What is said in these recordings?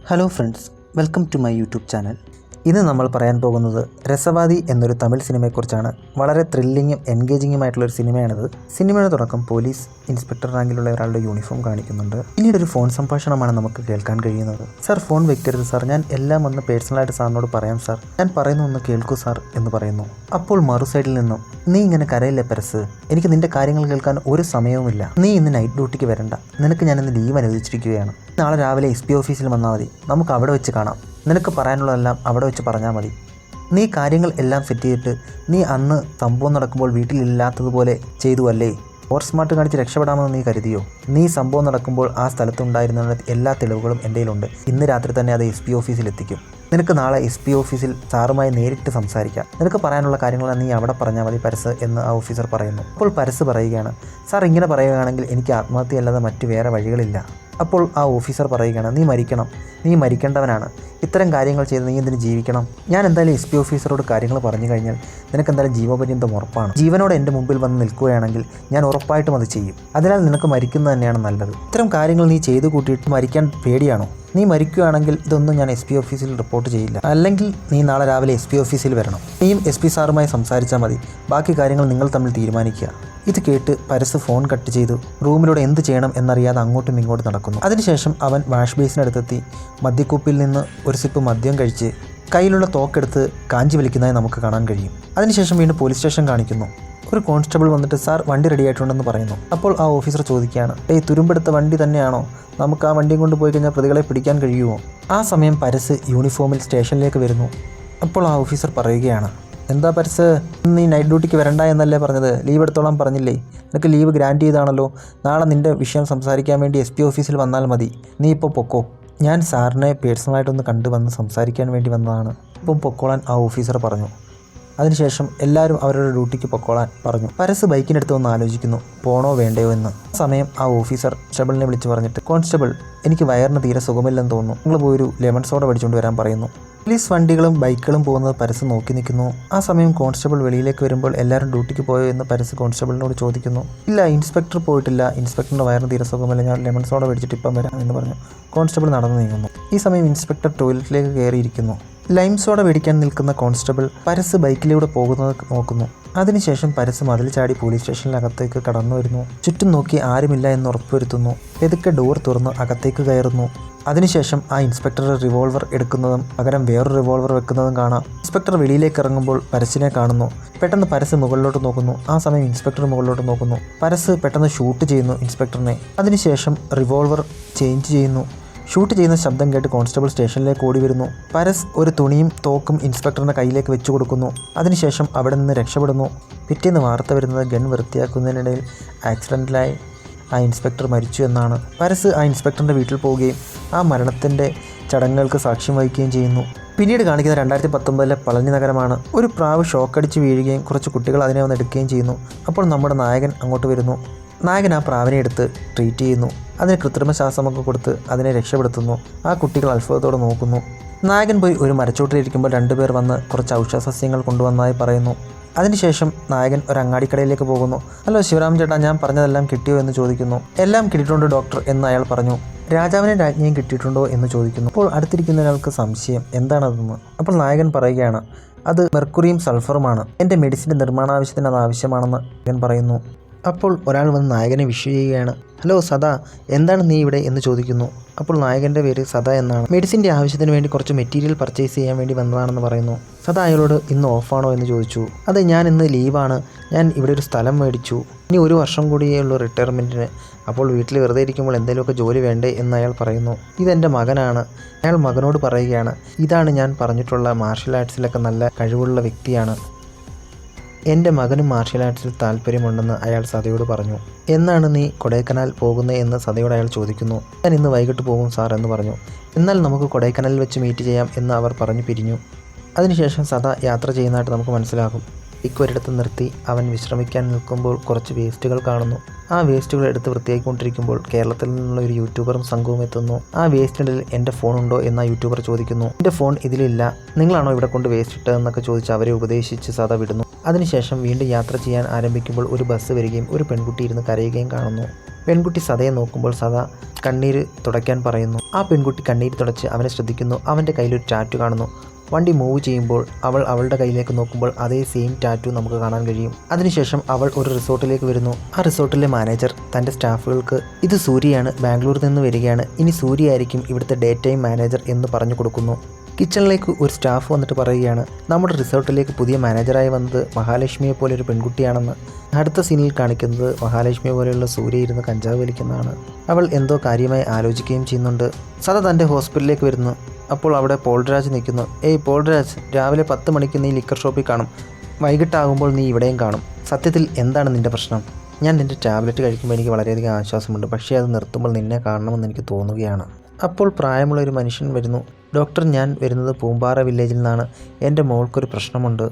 Hello friends, welcome to my YouTube channel. ഇന്ന് നമ്മൾ പറയാൻ പോകുന്നത് രസവാദി എന്നൊരു തമിഴ് സിനിമയെക്കുറിച്ചാണ്. വളരെ ത്രില്ലിങ്ങും എൻഗേജിങ്ങുമായിട്ടുള്ളൊരു സിനിമയാണിത്. സിനിമയുടെ തുടക്കം പോലീസ് ഇൻസ്പെക്ടർ റാങ്കിലുള്ള ഒരാളുടെ യൂണിഫോം കാണിക്കുന്നുണ്ട്. പിന്നീട് ഒരു ഫോൺ സംഭാഷണമാണ് നമുക്ക് കേൾക്കാൻ കഴിയുന്നത്. സാർ, ഫോൺ വെക്കരുത് സാർ, ഞാൻ എല്ലാം ഒന്ന് പേഴ്സണലായിട്ട് സാറിനോട് പറയാം സാർ, ഞാൻ പറയുന്ന ഒന്ന് കേൾക്കൂ സാർ എന്ന് പറയുന്നു. അപ്പോൾ മറു സൈഡിൽ നിന്നും, നീ ഇങ്ങനെ കരയില്ലേ പരസ്, എനിക്ക് നിന്റെ കാര്യങ്ങൾ കേൾക്കാൻ ഒരു സമയവുമില്ല, നീ ഇന്ന് നൈറ്റ് ഡ്യൂട്ടിക്ക് വരണ്ട, നിനക്ക് ഞാൻ ഇന്ന് ലീവ് അനുവദിച്ചിരിക്കുകയാണ്, നാളെ രാവിലെ SP ഓഫീസിൽ വന്നാൽ മതി, നമുക്ക് അവിടെ വെച്ച് കാണാം, നിനക്ക് പറയാനുള്ളതെല്ലാം അവിടെ വെച്ച് പറഞ്ഞാൽ മതി, നീ കാര്യങ്ങൾ എല്ലാം സെറ്റ് ചെയ്തിട്ട് നീ അന്ന് സംഭവം നടക്കുമ്പോൾ വീട്ടിലില്ലാത്തതുപോലെ ചെയ്തു അല്ലേ, ഓവർ സ്മാർട്ട് കാണിച്ച് രക്ഷപ്പെടാമെന്ന് നീ കരുതിയോ? നീ സംഭവം നടക്കുമ്പോൾ ആ സ്ഥലത്തുണ്ടായിരുന്ന എല്ലാ തെളിവുകളും എൻ്റെ കയ്യിലുണ്ട്, ഇന്ന് രാത്രി തന്നെ അത് SP ഓഫീസിൽ എത്തിക്കും, നിനക്ക് നാളെ SP ഓഫീസിൽ സാറുമായി നേരിട്ട് സംസാരിക്കാം, നിനക്ക് പറയാനുള്ള കാര്യങ്ങൾ നീ അവിടെ പറഞ്ഞാൽ മതി പരസ് എന്ന് ആ ഓഫീസർ പറയുന്നു. അപ്പോൾ പരസ് പറയുകയാണ്, സാർ ഇങ്ങനെ പറയുകയാണെങ്കിൽ എനിക്ക് ആത്മഹത്യയല്ലാതെ മറ്റു വേറെ വഴികളില്ല. അപ്പോൾ ആ ഓഫീസർ പറയുകയാണ്, നീ മരിക്കണം, നീ മരിക്കേണ്ടവനാണ്, ഇത്തരം കാര്യങ്ങൾ ചെയ്ത് നീ എന്തിന് ജീവിക്കണം? ഞാൻ എന്തായാലും SP ഓഫീസറോട് കാര്യങ്ങൾ പറഞ്ഞു കഴിഞ്ഞാൽ നിനക്ക് എന്തായാലും ജീവപര്യന്തം ഉറപ്പാണ്, ജീവനോടെ എൻ്റെ മുമ്പിൽ വന്ന് നിൽക്കുകയാണെങ്കിൽ ഞാൻ ഉറപ്പായിട്ടും അത് ചെയ്യും, അതിനാൽ നിനക്ക് മരിക്കുന്നത് തന്നെയാണ് നല്ലത്. ഇത്തരം കാര്യങ്ങൾ നീ ചെയ്തു കൂട്ടിയിട്ട് മരിക്കാൻ പേടിയാണോ? നീ മരിക്കുകയാണെങ്കിൽ ഇതൊന്നും ഞാൻ SP ഓഫീസിൽ റിപ്പോർട്ട് ചെയ്യില്ല, അല്ലെങ്കിൽ നീ നാളെ രാവിലെ SP ഓഫീസിൽ വരണം, നീയും SP സാറുമായി സംസാരിച്ചാൽ മതി, ബാക്കി കാര്യങ്ങൾ നിങ്ങൾ തമ്മിൽ തീരുമാനിക്കുക. ഇത് കേട്ട് പരസ് ഫോൺ കട്ട് ചെയ്തു റൂമിലൂടെ എന്ത് ചെയ്യണം എന്നറിയാതെ അങ്ങോട്ടും ഇങ്ങോട്ടും നടക്കുന്നു. അതിനുശേഷം അവൻ വാഷ് ബേസിനടുത്തെത്തി മദ്യക്കുപ്പിൽ നിന്ന് ഒരു സിപ്പ് മദ്യം കഴിച്ച് കയ്യിലുള്ള തോക്കെടുത്ത് കാഞ്ചി വലിക്കുന്നതായി നമുക്ക് കാണാൻ കഴിയും. അതിനുശേഷം വീണ്ടും പോലീസ് സ്റ്റേഷൻ കാണിക്കുന്നു. ഒരു കോൺസ്റ്റബിൾ വന്നിട്ട് സാർ വണ്ടി റെഡി ആയിട്ടുണ്ടെന്ന് പറയുന്നു. അപ്പോൾ ആ ഓഫീസർ ചോദിക്കുകയാണ്, തുരുമ്പെടുത്ത വണ്ടി തന്നെയാണോ, നമുക്ക് ആ വണ്ടിയും കൊണ്ട് പോയി കഴിഞ്ഞാൽ പ്രതികളെ പിടിക്കാൻ കഴിയുമോ? ആ സമയം പരസ് യൂണിഫോമിൽ സ്റ്റേഷനിലേക്ക് വരുന്നു. അപ്പോൾ ആ ഓഫീസർ പറയുകയാണ്, എന്താ പരസ്, നീ നൈറ്റ് ഡ്യൂട്ടിക്ക് വരണ്ട എന്നല്ലേ പറഞ്ഞത്, ലീവ് എടുത്തോളാൻ പറഞ്ഞില്ലേ, നിനക്ക് ലീവ് ഗ്രാൻറ്റ് ചെയ്താണല്ലോ, നാളെ നിൻ്റെ വിഷയം സംസാരിക്കാൻ വേണ്ടി SP ഓഫീസിൽ വന്നാൽ മതി, നീ ഇപ്പോൾ പൊക്കോ, ഞാൻ സാറിനെ പേഴ്സണലായിട്ടൊന്ന് കണ്ടുവന്ന് സംസാരിക്കാൻ വേണ്ടി വന്നതാണ്, ഇപ്പം പൊക്കോളാൻ ആ ഓഫീസർ പറഞ്ഞു. അതിനുശേഷം എല്ലാവരും അവരുടെ ഡ്യൂട്ടിക്ക് പൊക്കോളാൻ പറഞ്ഞു. പരസ് ബൈക്കിനടുത്ത് വന്ന് ആലോചിക്കുന്നു, പോണോ വേണ്ടയോ എന്ന്. ആ സമയം ആ ഓഫീസർ കോൺസ്റ്റബിളിനെ വിളിച്ച് പറഞ്ഞിട്ട്, കോൺസ്റ്റബിൾ, എനിക്ക് വയറിന് തീരെ സുഖമില്ലെന്ന് തോന്നുന്നു, നിങ്ങൾ പോയൊരു ലെമൺ സോഡ മേടിച്ചുകൊണ്ട് വരാൻ പറയുന്നു. പോലീസ് വണ്ടികളും ബൈക്കുകളും പോകുന്നത് പരസ് നോക്കി നിൽക്കുന്നു. ആ സമയം കോൺസ്റ്റബിൾ വെളിയിലേക്ക് വരുമ്പോൾ എല്ലാവരും ഡ്യൂട്ടിക്ക് പോയോ എന്ന് പരസ് കോൺസ്റ്റബിളിനോട് ചോദിക്കുന്നു. ഇല്ല, ഇൻസ്പെക്ടർ പോയിട്ടില്ല, ഇൻസ്പെക്ടറിൻ്റെ വയറിന് തീരെ സുഖമില്ല, ഞാൻ ലെമൺ സോഡ മേടിച്ചിട്ട് ഇപ്പം വരാം എന്ന് പറഞ്ഞു കോൺസ്റ്റബിൾ നടന്നു നീങ്ങുന്നു. ഈ സമയം ഇൻസ്പെക്ടർ ടോയ്ലറ്റിലേക്ക് കയറിയിരിക്കുന്നു. ലൈം സോഡ മേടിക്കാൻ നിൽക്കുന്ന കോൺസ്റ്റബിൾ പരസ് ബൈക്കിലൂടെ പോകുന്നത് നോക്കുന്നു. അതിനുശേഷം പരസ് മതിൽ ചാടി പോലീസ് സ്റ്റേഷനിലകത്തേക്ക് കടന്നു വരുന്നു. ചുറ്റും നോക്കി ആരുമില്ല എന്ന് ഉറപ്പുവരുത്തുന്നു. പെതുക്കെ ഡോർ തുറന്ന് അകത്തേക്ക് കയറുന്നു. അതിനുശേഷം ആ ഇൻസ്പെക്ടർ റിവോൾവർ എടുക്കുന്നതും പകരം വേറൊരു റിവോൾവർ വെക്കുന്നതും കാണാം. ഇൻസ്പെക്ടർ വെളിയിലേക്ക് ഇറങ്ങുമ്പോൾ പരസിനെ കാണുന്നു. പെട്ടെന്ന് പരസ് മുകളിലോട്ട് നോക്കുന്നു. ആ സമയം ഇൻസ്പെക്ടർ മുകളിലോട്ട് നോക്കുന്നു. പരസ് പെട്ടെന്ന് ഷൂട്ട് ചെയ്യുന്നു ഇൻസ്പെക്ടറിനെ. അതിനുശേഷം റിവോൾവർ ചേഞ്ച് ചെയ്യുന്നു. ഷൂട്ട് ചെയ്യുന്ന ശബ്ദം കേട്ട് കോൺസ്റ്റബിൾ സ്റ്റേഷനിലേക്ക് ഓടി വരുന്നു. പരസ് ഒരു തുണിയും തോക്കും ഇൻസ്പെക്ടറിൻ്റെ കയ്യിലേക്ക് വെച്ചു കൊടുക്കുന്നു. അതിനുശേഷം അവിടെ നിന്ന് രക്ഷപ്പെടുന്നു. പിറ്റേന്ന് വാർത്ത വരുന്നത് ഗൺ വൃത്തിയാക്കുന്നതിനിടയിൽ ആക്സിഡൻറ്റിലായി ആ ഇൻസ്പെക്ടർ മരിച്ചു എന്നാണ്. പരസ് ആ ഇൻസ്പെക്ടറിൻ്റെ വീട്ടിൽ പോവുകയും ആ മരണത്തിൻ്റെ ചടങ്ങുകൾക്ക് സാക്ഷ്യം വഹിക്കുകയും ചെയ്യുന്നു. പിന്നീട് കാണിക്കുന്ന 2019 പളനി നഗരമാണ്. ഒരു പ്രാവ് ഷോക്കടിച്ച് വീഴുകയും കുറച്ച് കുട്ടികൾ അതിനെ വന്ന് എടുക്കുകയും ചെയ്യുന്നു. അപ്പോൾ നമ്മുടെ നായകൻ അങ്ങോട്ട് വരുന്നു. നായകൻ ആ പ്രാവിനെ എടുത്ത് ട്രീറ്റ് ചെയ്യുന്നു. അതിന് കൃത്രിമ ശ്വാസമൊക്കെ കൊടുത്ത് അതിനെ രക്ഷപ്പെടുത്തുന്നു. ആ കുട്ടികൾ അത്ഭുതത്തോടെ നോക്കുന്നു. നായകൻ പോയി ഒരു മരച്ചോട്ടിലിരിക്കുമ്പോൾ 2 പേർ വന്ന് കുറച്ച് ഔഷധസസ്യങ്ങൾ കൊണ്ടുവന്നതായി പറയുന്നു. അതിനുശേഷം നായകൻ ഒരു അങ്ങാടിക്കടയിലേക്ക് പോകുന്നു. ഹലോ ശിവരാമൻ ചേട്ടാ, ഞാൻ പറഞ്ഞതെല്ലാം കിട്ടിയോ എന്ന് ചോദിക്കുന്നു. എല്ലാം കിട്ടിയിട്ടുണ്ട് ഡോക്ടർ എന്ന് അയാൾ പറഞ്ഞു. രാജാവിനെ രാജ്ഞിയും കിട്ടിയിട്ടുണ്ടോ എന്ന് ചോദിക്കുന്നു. അപ്പോൾ അടുത്തിരിക്കുന്ന ഒരാൾക്ക് സംശയം, എന്താണതെന്ന്. അപ്പോൾ നായകൻ പറയുകയാണ്, അത് മെർക്കുറിയും സൾഫറുമാണ്, എൻ്റെ മെഡിസിൻ്റെ നിർമ്മാണാവശ്യത്തിന് അത് ആവശ്യമാണെന്ന് നായകൻ പറയുന്നു. അപ്പോൾ ഒരാൾ വന്ന് നായകനെ വിഷ് ചെയ്യുകയാണ്. ഹലോ സദാ, എന്താണ് നീ ഇവിടെ എന്ന് ചോദിക്കുന്നു. അപ്പോൾ നായകൻ്റെ പേര് സദാ എന്നാണ്. മെഡിസിൻ്റെ ആവശ്യത്തിന് വേണ്ടി കുറച്ച് മെറ്റീരിയൽ പർച്ചേസ് ചെയ്യാൻ വേണ്ടി വന്നതാണെന്ന് പറയുന്നു. സദാ അയാളോട് ഇന്ന് ഓഫാണോ എന്ന് ചോദിച്ചു. അതെ, ഞാൻ ഇന്ന് ലീവാണ്, ഞാൻ ഇവിടെ ഒരു സ്ഥലം മേടിച്ചു, ഇനി 1 വർഷം കൂടിയേ ഉള്ളൂ റിട്ടയർമെൻറ്റിന്, അപ്പോൾ വീട്ടിൽ വെറുതെ ഇരിക്കുമ്പോൾ എന്തെങ്കിലുമൊക്കെ ജോലി വേണ്ടേ എന്ന് അയാൾ പറയുന്നു. ഇതെൻ്റെ മകനാണ്. അയാൾ മകനോട് പറയുകയാണ്, ഇതാണ് ഞാൻ പറഞ്ഞിട്ടുള്ള മാർഷൽ ആർട്സിലൊക്കെ നല്ല കഴിവുള്ള വ്യക്തിയാണ്, എൻ്റെ മകനും മാർഷൽ ആർട്സിൽ താല്പര്യമുണ്ടെന്ന് അയാൾ സദയോട് പറഞ്ഞു. എന്നാണ് നീ കൊടൈക്കനാൽ പോകുന്നത് എന്ന് സദയോട് അയാൾ ചോദിക്കുന്നു. ഞാൻ ഇന്ന് വൈകിട്ട് പോകും സാർ എന്ന് പറഞ്ഞു. എന്നാൽ നമുക്ക് കൊടൈക്കനാലിൽ വെച്ച് മീറ്റ് ചെയ്യാം എന്ന് അവർ പറഞ്ഞു പിരിഞ്ഞു. അതിനുശേഷം സദ യാത്ര ചെയ്യുന്നതായിട്ട് നമുക്ക് മനസ്സിലാകും. ഒരിടത്ത് നിർത്തി അവൻ വിശ്രമിക്കാൻ നിൽക്കുമ്പോൾ കുറച്ച് വേസ്റ്റുകൾ കാണുന്നു. ആ വേസ്റ്റുകൾ എടുത്ത് വൃത്തിയാക്കിക്കൊണ്ടിരിക്കുമ്പോൾ കേരളത്തിൽ നിന്നുള്ള ഒരു യൂട്യൂബറും സംഘവും എത്തുന്നു. ആ വേസ്റ്റിനിടയിൽ എൻ്റെ ഫോൺ ഉണ്ടോ എന്ന് ആ യൂട്യൂബർ ചോദിക്കുന്നു. എൻ്റെ ഫോൺ ഇതിലില്ല, നിങ്ങളാണോ ഇവിടെ കൊണ്ട് വേസ്റ്റ് ഇട്ടതെന്നൊക്കെ ചോദിച്ച് അവരെ ഉപദേശിച്ച് സദ വിടുന്നു. അതിനുശേഷം വീണ്ടും യാത്ര ചെയ്യാൻ ആരംഭിക്കുമ്പോൾ ഒരു ബസ് വരികയും ഒരു പെൺകുട്ടി ഇരുന്ന് കരയുകയും കാണുന്നു. പെൺകുട്ടി സദയെ നോക്കുമ്പോൾ സദ കണ്ണീര് തുടയ്ക്കാൻ പറയുന്നു. ആ പെൺകുട്ടി കണ്ണീര് തുടച്ച് അവനെ ശ്രദ്ധിക്കുന്നു. അവൻ്റെ കയ്യിലൊരു ടാറ്റു കാണുന്നു. വണ്ടി മൂവ് ചെയ്യുമ്പോൾ അവൾ അവളുടെ കയ്യിലേക്ക് നോക്കുമ്പോൾ അതേ സെയിം ടാറ്റു നമുക്ക് കാണാൻ കഴിയും. അതിനുശേഷം അവൾ ഒരു റിസോർട്ടിലേക്ക് വരുന്നു. ആ റിസോർട്ടിലെ മാനേജർ തൻ്റെ സ്റ്റാഫുകൾക്ക് ഇത് സൂര്യയാണ്, ബാംഗ്ലൂരിൽ നിന്ന് വരികയാണ്, ഇനി സൂര്യ ആയിരിക്കും ഇവിടുത്തെ ഡേ ടൈം മാനേജർ എന്ന് പറഞ്ഞു കൊടുക്കുന്നു. കിച്ചണിലേക്ക് ഒരു സ്റ്റാഫ് വന്നിട്ട് പറയുകയാണ് നമ്മുടെ റിസോർട്ടിലേക്ക് പുതിയ മാനേജറായി വന്നത് മഹാലക്ഷ്മിയെ പോലെ ഒരു പെൺകുട്ടിയാണെന്ന്. അടുത്ത സീനിൽ കാണിക്കുന്നത് മഹാലക്ഷ്മിയെ പോലെയുള്ള സൂര്യ ഇരുന്ന് കഞ്ചാവ് വലിക്കുന്നതാണ്. അവൾ എന്തോ കാര്യമായി ആലോചിക്കുകയും ചെയ്യുന്നുണ്ട്. സദ തൻ്റെ ഹോസ്പിറ്റലിലേക്ക് വരുന്നു. അപ്പോൾ അവിടെ പോൾരാജ് നിൽക്കുന്നു. ഏയ് പോൾരാജ്, രാവിലെ 10 മണിക്ക് നീ ലിക്കർ ഷോപ്പിൽ കാണും, വൈകിട്ടാകുമ്പോൾ നീ ഇവിടെയും കാണും. സത്യത്തിൽ എന്താണ് നിൻ്റെ പ്രശ്നം? ഞാൻ നിൻ്റെ ടാബ്ലറ്റ് കഴിക്കുമ്പോൾ എനിക്ക് വളരെയധികം ആശ്വാസമുണ്ട്, പക്ഷേ അത് നിർത്തുമ്പോൾ നിന്നെ കാണണമെന്ന് എനിക്ക് തോന്നുകയാണ്. അപ്പോൾ പ്രായമുള്ള ഒരു മനുഷ്യൻ വരുന്നു. ഡോക്ടർ, ഞാൻ വരുന്നത് പൂമ്പാറ വില്ലേജിൽ നിന്നാണ്, എൻ്റെ മോൾക്കൊരു പ്രശ്നമുണ്ട്.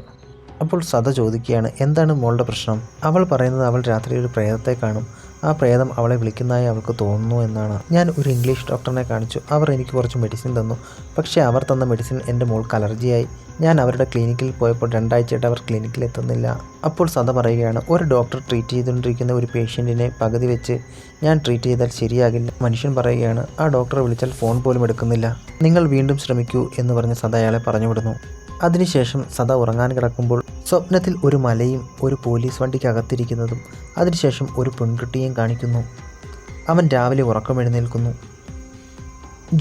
അപ്പോൾ സദ ചോദിക്കുകയാണ് എന്താണ് മോളുടെ പ്രശ്നം? അവൾ പറയുന്നത് അവൾ രാത്രി ഒരു പ്രേതത്തെ കാണും, ആ പ്രേതം അവളെ വിളിക്കുന്നതായി അവൾക്ക് തോന്നുന്നു എന്നാണ്. ഞാൻ ഒരു ഇംഗ്ലീഷ് ഡോക്ടറിനെ കാണിച്ചു, അവർ എനിക്ക് കുറച്ച് മെഡിസിൻ തന്നു, പക്ഷേ അവർ തന്ന മെഡിസിൻ എൻ്റെ മോൾക്ക് അലർജിയായി. ഞാൻ അവരുടെ ക്ലിനിക്കിൽ പോയപ്പോൾ 2 ആഴ്ചയായിട്ട് അവർ ക്ലിനിക്കിൽ എത്തുന്നില്ല. അപ്പോൾ സദ പറയുകയാണ് ഒരു ഡോക്ടർ ട്രീറ്റ് ചെയ്തുകൊണ്ടിരിക്കുന്ന ഒരു പേഷ്യൻറ്റിനെ പകുതി വെച്ച് ഞാൻ ട്രീറ്റ് ചെയ്താൽ ശരിയാകില്ല. മനുഷ്യൻ പറയുകയാണ് ആ ഡോക്ടറെ വിളിച്ചാൽ ഫോൺ പോലും എടുക്കുന്നില്ല, നിങ്ങൾ വീണ്ടും ശ്രമിക്കൂ എന്ന് പറഞ്ഞ് സദ അയാളെ പറഞ്ഞുവിടുന്നു. അതിനുശേഷം സദ ഉറങ്ങാൻ കിടക്കുമ്പോൾ സ്വപ്നത്തിൽ ഒരു മലയും ഒരു പോലീസ് വണ്ടിക്കകത്തിരിക്കുന്നതും അതിനുശേഷം ഒരു പെൺകുട്ടിയെയും കാണിക്കുന്നു. അവൻ രാവിലെ ഉറക്കമെഴുന്നേൽക്കുന്നു.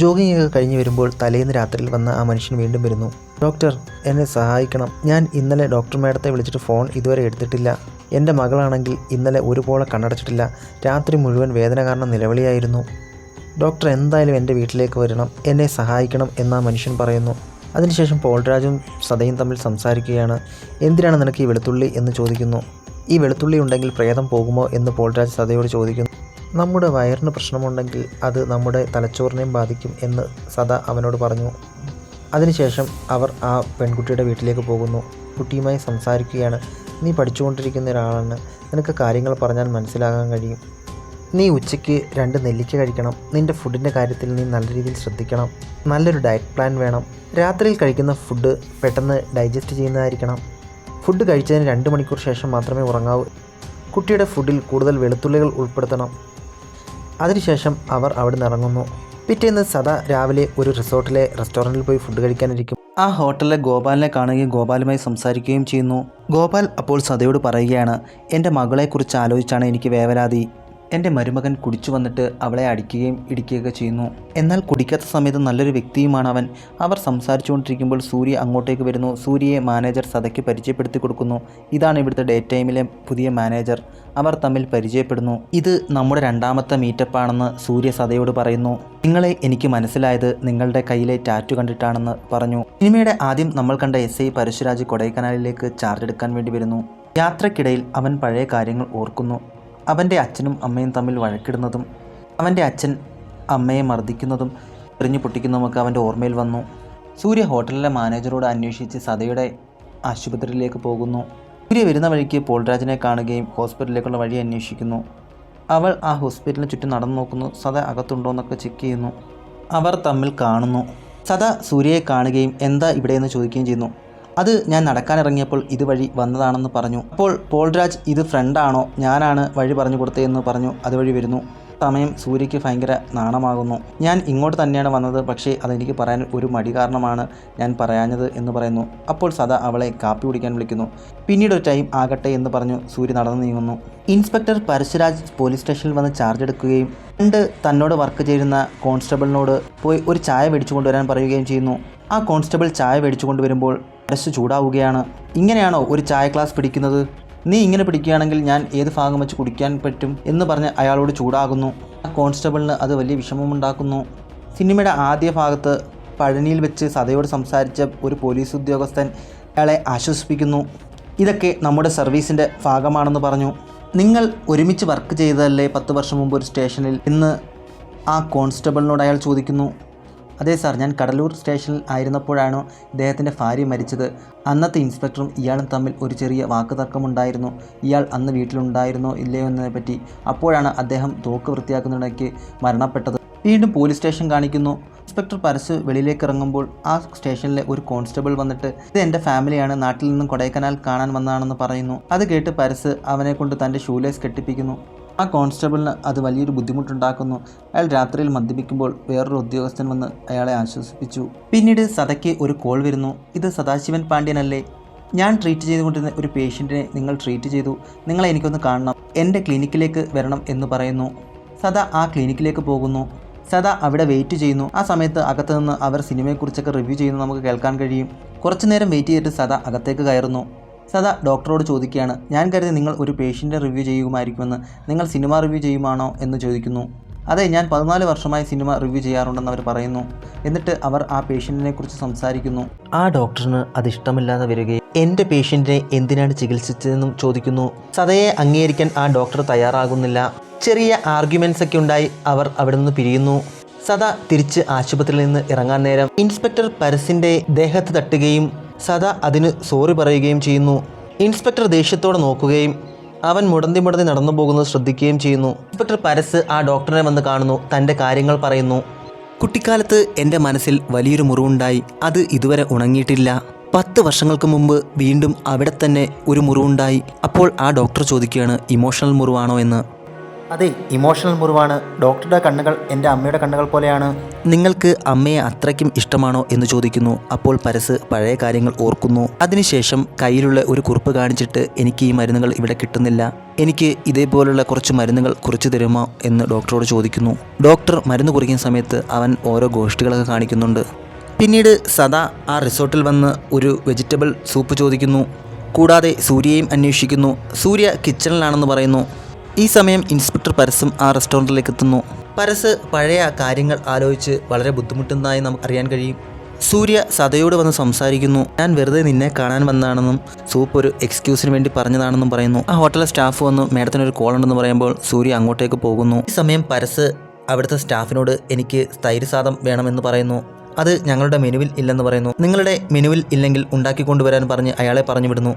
ജോഗിങ് ഒക്കെ കഴിഞ്ഞ് വരുമ്പോൾ തലേന്ന് രാത്രിയിൽ വന്ന ആ മനുഷ്യൻ വീണ്ടും വരുന്നു. ഡോക്ടർ, എന്നെ സഹായിക്കണം, ഞാൻ ഇന്നലെ ഡോക്ടർ മാഡത്തെ വിളിച്ചിട്ട് ഫോൺ ഇതുവരെ എടുത്തിട്ടില്ല. എൻ്റെ മകളാണെങ്കിൽ ഇന്നലെ ഒരുപോലെ കണ്ണടച്ചിട്ടില്ല, രാത്രി മുഴുവൻ വേദന കാരണം നിലവിളിയായിരുന്നു. ഡോക്ടർ എന്തായാലും എൻ്റെ വീട്ടിലേക്ക് വരണം, എന്നെ സഹായിക്കണം എന്ന് ആ മനുഷ്യൻ പറയുന്നു. അതിനുശേഷം പോൾരാജും സദയും തമ്മിൽ സംസാരിക്കുകയാണ്. എന്തിനാണ് നിനക്ക് ഈ വെളുത്തുള്ളി എന്ന് ചോദിക്കുന്നു. ഈ വെളുത്തുള്ളി ഉണ്ടെങ്കിൽ പ്രേതം പോകുമോ എന്ന് പോൾരാജ് സദയോട് ചോദിക്കുന്നു. നമ്മുടെ വയറിന് പ്രശ്നമുണ്ടെങ്കിൽ അത് നമ്മുടെ തലച്ചോറിനെയും ബാധിക്കും എന്ന് സദ അവനോട് പറഞ്ഞു. അതിനുശേഷം അവർ ആ പെൺകുട്ടിയുടെ വീട്ടിലേക്ക് പോകുന്നു. കുട്ടിയുമായി സംസാരിക്കുകയാണ്. നീ പഠിച്ചുകൊണ്ടിരിക്കുന്ന ഒരാളാണ്, നിനക്ക് കാര്യങ്ങൾ പറഞ്ഞാൽ മനസ്സിലാകാൻ കഴിയും. നീ ഉച്ചയ്ക്ക് 2 നെല്ലിക്ക കഴിക്കണം, നിൻ്റെ ഫുഡിൻ്റെ കാര്യത്തിൽ നീ നല്ല രീതിയിൽ ശ്രദ്ധിക്കണം, നല്ലൊരു ഡയറ്റ് പ്ലാൻ വേണം, രാത്രിയിൽ കഴിക്കുന്ന ഫുഡ് പെട്ടെന്ന് ഡൈജസ്റ്റ് ചെയ്യുന്നതായിരിക്കണം, ഫുഡ് കഴിച്ചതിന് 2 മണിക്കൂർ ശേഷം മാത്രമേ ഉറങ്ങാവൂ, കുട്ടിയുടെ ഫുഡിൽ കൂടുതൽ വെളുത്തുള്ളികൾ ഉൾപ്പെടുത്തണം. അതിനുശേഷം അവർ അവിടെ നിന്ന് ഇറങ്ങുന്നു. പിറ്റേന്ന് സദ രാവിലെ ഒരു റിസോർട്ടിലെ റെസ്റ്റോറൻറ്റിൽ പോയി ഫുഡ് കഴിക്കാനിരിക്കും. ആ ഹോട്ടലിലെ ഗോപാലിനെ കാണുകയും ഗോപാലുമായി സംസാരിക്കുകയും ചെയ്യുന്നു. ഗോപാൽ അപ്പോൾ സദയോട് പറയുകയാണ് എൻ്റെ മകളെക്കുറിച്ച് ആലോചിച്ചാണ് എനിക്ക് വേവലാതി. എൻ്റെ മരുമകൻ കുടിച്ചു വന്നിട്ട് അവളെ അടിക്കുകയും ഇടിക്കുകയൊക്കെ ചെയ്യുന്നു. എന്നാൽ കുടിക്കാത്ത സമയത്ത് നല്ലൊരു വ്യക്തിയുമാണ് അവൻ. അവർ സംസാരിച്ചുകൊണ്ടിരിക്കുമ്പോൾ സൂര്യ അങ്ങോട്ടേക്ക് വരുന്നു. സൂര്യയെ മാനേജർ സദയ്ക്ക് പരിചയപ്പെടുത്തി കൊടുക്കുന്നു. ഇതാണ് ഇവിടുത്തെ ഡേ ടൈമിലെ പുതിയ മാനേജർ. അവർ തമ്മിൽ പരിചയപ്പെടുന്നു. ഇത് നമ്മുടെ 2ാമത്തെ മീറ്റപ്പാണെന്ന് സൂര്യ സദയോട് പറയുന്നു. നിങ്ങളെ എനിക്ക് മനസ്സിലായത് നിങ്ങളുടെ കയ്യിലെ ടാറ്റു കണ്ടിട്ടാണെന്ന് പറഞ്ഞു. സിനിമയുടെ ആദ്യം നമ്മൾ കണ്ട SI പരശുരാജ് കൊടൈക്കനാലിലേക്ക് ചാർജ് എടുക്കാൻ വേണ്ടി വരുന്നു. യാത്രക്കിടയിൽ അവൻ പഴയ കാര്യങ്ങൾ ഓർക്കുന്നു. അവൻ്റെ അച്ഛനും അമ്മയും തമ്മിൽ വഴക്കിടുന്നതും അവൻ്റെ അച്ഛൻ അമ്മയെ മർദ്ദിക്കുന്നതും എറിഞ്ഞു പൊട്ടിക്കുന്നതുമൊക്കെ അവൻ്റെ ഓർമ്മയിൽ വന്നു. സൂര്യ ഹോട്ടലിലെ മാനേജറോട് അന്വേഷിച്ച് സദയുടെ ആശുപത്രിയിലേക്ക് പോകുന്നു. സൂര്യ വരുന്ന വഴിക്ക് പോൾരാജിനെ കാണുകയും ഹോസ്പിറ്റലിലേക്കുള്ള വഴി അന്വേഷിക്കുന്നു. അവൾ ആ ഹോസ്പിറ്റലിന് ചുറ്റും നടന്നു നോക്കുന്നു. സദ അകത്തുണ്ടോ എന്നൊക്കെ ചെക്ക് ചെയ്യുന്നു. അവർ തമ്മിൽ കാണുന്നു. സദ സൂര്യയെ കാണുകയും എന്താ ഇവിടെയെന്ന് ചോദിക്കുകയും ചെയ്യുന്നു. അത് ഞാൻ നടക്കാനിറങ്ങിയപ്പോൾ ഇതുവഴി വന്നതാണെന്ന് പറഞ്ഞു. അപ്പോൾ പോൾരാജ് ഇത് ഫ്രണ്ടാണോ, ഞാനാണ് വഴി പറഞ്ഞു കൊടുത്തതെന്ന് പറഞ്ഞു അതുവഴി വരുന്നു. സമയം സൂര്യയ്ക്ക് ഭയങ്കര നാണമാകുന്നു. ഞാൻ ഇങ്ങോട്ട് തന്നെയാണ് വന്നത്, പക്ഷേ അതെനിക്ക് പറയാൻ ഒരു മടി കാരണമാണ് ഞാൻ പറയാഞ്ഞത് എന്ന് പറയുന്നു. അപ്പോൾ സദ അവളെ കാപ്പി കുടിക്കാൻ വിളിക്കുന്നു. പിന്നീട് ഒരു ടൈം ആകട്ടെ എന്ന് പറഞ്ഞു സൂര്യ നടന്നു നീങ്ങുന്നു. ഇൻസ്പെക്ടർ പരശുരാജ് പോലീസ് സ്റ്റേഷനിൽ വന്ന് ചാർജ് എടുക്കുകയും തന്നോട് വർക്ക് ചെയ്യുന്ന കോൺസ്റ്റബിളിനോട് പോയി ഒരു ചായ മേടിച്ചു കൊണ്ടുവരാൻ പറയുകയും ചെയ്യുന്നു. ആ കോൺസ്റ്റബിൾ ചായ മേടിച്ചു കൊണ്ടുവരുമ്പോൾ പരശു ചൂടാവുകയാണ്. ഇങ്ങനെയാണോ ഒരു ചായ ഗ്ലാസ് പിടിക്കുന്നത്? നീ ഇങ്ങനെ പിടിക്കുകയാണെങ്കിൽ ഞാൻ ഏത് ഭാഗം വെച്ച് കുടിക്കാൻ പറ്റും എന്ന് പറഞ്ഞ് അയാളോട് ചൂടാകുന്നു. ആ കോൺസ്റ്റബിളിന് അത് വലിയ വിഷമമുണ്ടാക്കുന്നു. സിനിമയുടെ ആദ്യ ഭാഗത്ത് പഴനിയിൽ വെച്ച് സദയോട് സംസാരിച്ച ഒരു പോലീസ് ഉദ്യോഗസ്ഥൻ അയാളെ ആശ്വസിപ്പിക്കുന്നു. ഇതൊക്കെ നമ്മുടെ സർവീസിൻ്റെ ഭാഗമാണെന്ന് പറഞ്ഞു. നിങ്ങൾ ഒരുമിച്ച് വർക്ക് ചെയ്തതല്ലേ 10 വർഷം മുമ്പ് ഒരു സ്റ്റേഷനിൽ എന്ന് ആ കോൺസ്റ്റബിളിനോട് അയാൾ ചോദിക്കുന്നു. അതെ സാർ, ഞാൻ കടലൂർ സ്റ്റേഷനിൽ ആയിരുന്നപ്പോഴാണ് ഇദ്ദേഹത്തിൻ്റെ ഭാര്യ മരിച്ചത്. അന്നത്തെ ഇൻസ്പെക്ടറും ഇയാളും തമ്മിൽ ഒരു ചെറിയ വാക്കുതർക്കമുണ്ടായിരുന്നു. ഇയാൾ അന്ന് വീട്ടിലുണ്ടായിരുന്നോ ഇല്ലയോ എന്നതിനെപ്പറ്റി. അപ്പോഴാണ് അദ്ദേഹം തോക്ക് വൃത്തിയാക്കുന്നിടയ്ക്ക് മരണപ്പെട്ടത്. വീണ്ടും പോലീസ് സ്റ്റേഷൻ കാണിക്കുന്നു. ഇൻസ്പെക്ടർ പരസ് വെളിയിലേക്ക് ഇറങ്ങുമ്പോൾ ആ സ്റ്റേഷനിലെ ഒരു കോൺസ്റ്റബിൾ വന്നിട്ട് ഇത് എൻ്റെ ഫാമിലിയാണ്, നാട്ടിൽ നിന്നും കൊടൈക്കനാൽ കാണാൻ വന്നതാണെന്ന് പറയുന്നു. അത് കേട്ട് പരസ് അവനെ കൊണ്ട് തൻ്റെ ഷൂലേസ് കെട്ടിപ്പിക്കുന്നു. ആ കോൺസ്റ്റബിളിന് അത് വലിയൊരു ബുദ്ധിമുട്ടുണ്ടാക്കുന്നു. അയാൾ രാത്രിയിൽ മദ്യപിക്കുമ്പോൾ വേറൊരു ഉദ്യോഗസ്ഥൻ വന്ന് അയാളെ ആശ്വസിപ്പിച്ചു. പിന്നീട് സദയ്ക്ക് ഒരു കോൾ വരുന്നു. ഇത് സദാശിവൻ പാണ്ഡ്യനല്ലേ? ഞാൻ ട്രീറ്റ് ചെയ്തുകൊണ്ടിരുന്ന ഒരു പേഷ്യൻറ്റിനെ നിങ്ങൾ ട്രീറ്റ് ചെയ്തു. നിങ്ങളെ എനിക്കൊന്ന് കാണണം, എൻ്റെ ക്ലിനിക്കിലേക്ക് വരണം എന്ന് പറയുന്നു. സദ ആ ക്ലിനിക്കിലേക്ക് പോകുന്നു. സദ അവിടെ വെയിറ്റ് ചെയ്യുന്നു. ആ സമയത്ത് അകത്ത് നിന്ന് അവർ സിനിമയെക്കുറിച്ചൊക്കെ റിവ്യൂ ചെയ്യുന്നത് നമുക്ക് കേൾക്കാൻ കഴിയും. കുറച്ചു നേരം വെയിറ്റ് ചെയ്തിട്ട് സദ അകത്തേക്ക് കയറുന്നു. സദ ഡോക്ടറോട് ചോദിക്കുകയാണ്, ഞാൻ കരുതി നിങ്ങൾ ഒരു പേഷ്യൻ്റെ റിവ്യൂ ചെയ്യുമായിരിക്കുമെന്ന്, നിങ്ങൾ സിനിമ റിവ്യൂ ചെയ്യുമാണോ എന്ന് ചോദിക്കുന്നു. അതെ, ഞാൻ 14 വർഷമായി സിനിമ റിവ്യൂ ചെയ്യാറുണ്ടെന്ന് അവർ പറയുന്നു. എന്നിട്ട് അവർ ആ പേഷ്യൻറ്റിനെ കുറിച്ച് സംസാരിക്കുന്നു. ആ ഡോക്ടറിന് അത് ഇഷ്ടമില്ലാതെ വരികയും എൻ്റെ പേഷ്യൻറ്റിനെ എന്തിനാണ് ചികിത്സിച്ചതെന്നും ചോദിക്കുന്നു. സദയെ അംഗീകരിക്കാൻ ആ ഡോക്ടർ തയ്യാറാകുന്നില്ല. ചെറിയ ആർഗ്യുമെൻറ്റ്സ് ഒക്കെ ഉണ്ടായി അവർ അവിടെ നിന്ന് പിരിയുന്നു. സദ തിരിച്ച് ആശുപത്രിയിൽ നിന്ന് ഇറങ്ങാൻ നേരം ഇൻസ്പെക്ടർ പരസിൻ്റെ ദേഹത്ത് തട്ടുകയും സദ അതിന് സോറി പറയുകയും ചെയ്യുന്നു. ഇൻസ്പെക്ടർ ദേഷ്യത്തോടെ നോക്കുകയും അവൻ മുടന്തി നടന്നു പോകുന്നത് ശ്രദ്ധിക്കുകയും ചെയ്യുന്നു. ഇൻസ്പെക്ടർ പരസ് ആ ഡോക്ടറെ വന്ന് കാണുന്നു. തൻ്റെ കാര്യങ്ങൾ പറയുന്നു. കുട്ടിക്കാലത്ത് എൻ്റെ മനസ്സിൽ വലിയൊരു മുറിവുണ്ടായി. അത് ഇതുവരെ ഉണങ്ങിയിട്ടില്ല. 10 വർഷങ്ങൾക്ക് മുമ്പ് വീണ്ടും അവിടെ തന്നെ ഒരു മുറിവുണ്ടായി. അപ്പോൾ ആ ഡോക്ടർ ചോദിക്കുകയാണ്, ഇമോഷണൽ മുറിവാണോ എന്ന്. അതെ, ഇമോഷണൽ മുറിവാണ്. ഡോക്ടറുടെ കണ്ണുകൾ എൻ്റെ അമ്മയുടെ കണ്ണുകൾ പോലെയാണ്. നിങ്ങൾക്ക് അമ്മയെ അത്രയ്ക്കും ഇഷ്ടമാണോ എന്ന് ചോദിക്കുന്നു. അപ്പോൾ പരസ് പഴയ കാര്യങ്ങൾ ഓർക്കുന്നു. അതിനുശേഷം കയ്യിലുള്ള ഒരു കുറിപ്പ് കാണിച്ചിട്ട്, എനിക്ക് ഈ മരുന്നുകൾ ഇവിടെ കിട്ടുന്നില്ല, എനിക്ക് ഇതേപോലുള്ള കുറച്ച് മരുന്നുകൾ കുറിച്ച് തരുമോ എന്ന് ഡോക്ടറോട് ചോദിക്കുന്നു. ഡോക്ടർ മരുന്ന് കുറിക്കുന്ന സമയത്ത് അവൻ ഓരോ ഗോഷ്ഠികളൊക്കെ കാണിക്കുന്നുണ്ട്. പിന്നീട് സദാ ആ റിസോർട്ടിൽ വന്ന് ഒരു വെജിറ്റബിൾ സൂപ്പ് ചോദിക്കുന്നു. കൂടാതെ സൂര്യയെയും അന്വേഷിക്കുന്നു. സൂര്യ കിച്ചണിലാണെന്ന് പറയുന്നു. ഈ സമയം ഇൻസ്പെക്ടർ പരസും ആ റെസ്റ്റോറൻറ്റിലേക്ക് എത്തുന്നു. പരസ് പഴയ കാര്യങ്ങൾ ആലോചിച്ച് വളരെ ബുദ്ധിമുട്ടുന്നതായി നമുക്ക് അറിയാൻ കഴിയും. സൂര്യ സദയോട് വന്ന് സംസാരിക്കുന്നു. ഞാൻ വെറുതെ നിന്നെ കാണാൻ വന്നതാണെന്നും സൂപ്പ് ഒരു എക്സ്ക്യൂസിന് വേണ്ടി പറഞ്ഞതാണെന്നും പറയുന്നു. ആ ഹോട്ടലിലെ സ്റ്റാഫ് വന്ന് മേഡത്തിനൊരു കോൾ ഉണ്ടെന്ന് പറയുമ്പോൾ സൂര്യ അങ്ങോട്ടേക്ക് പോകുന്നു. ഈ സമയം പരസ് അവിടുത്തെ സ്റ്റാഫിനോട് എനിക്ക് തൈര് സാദം വേണമെന്ന് പറയുന്നു. അത് ഞങ്ങളുടെ മെനുവിൽ ഇല്ലെന്ന് പറയുന്നു. നിങ്ങളുടെ മെനുവിൽ ഇല്ലെങ്കിൽ ഉണ്ടാക്കിക്കൊണ്ടുവരാൻ പറഞ്ഞ് അയാളെ പറഞ്ഞു വിടുന്നു.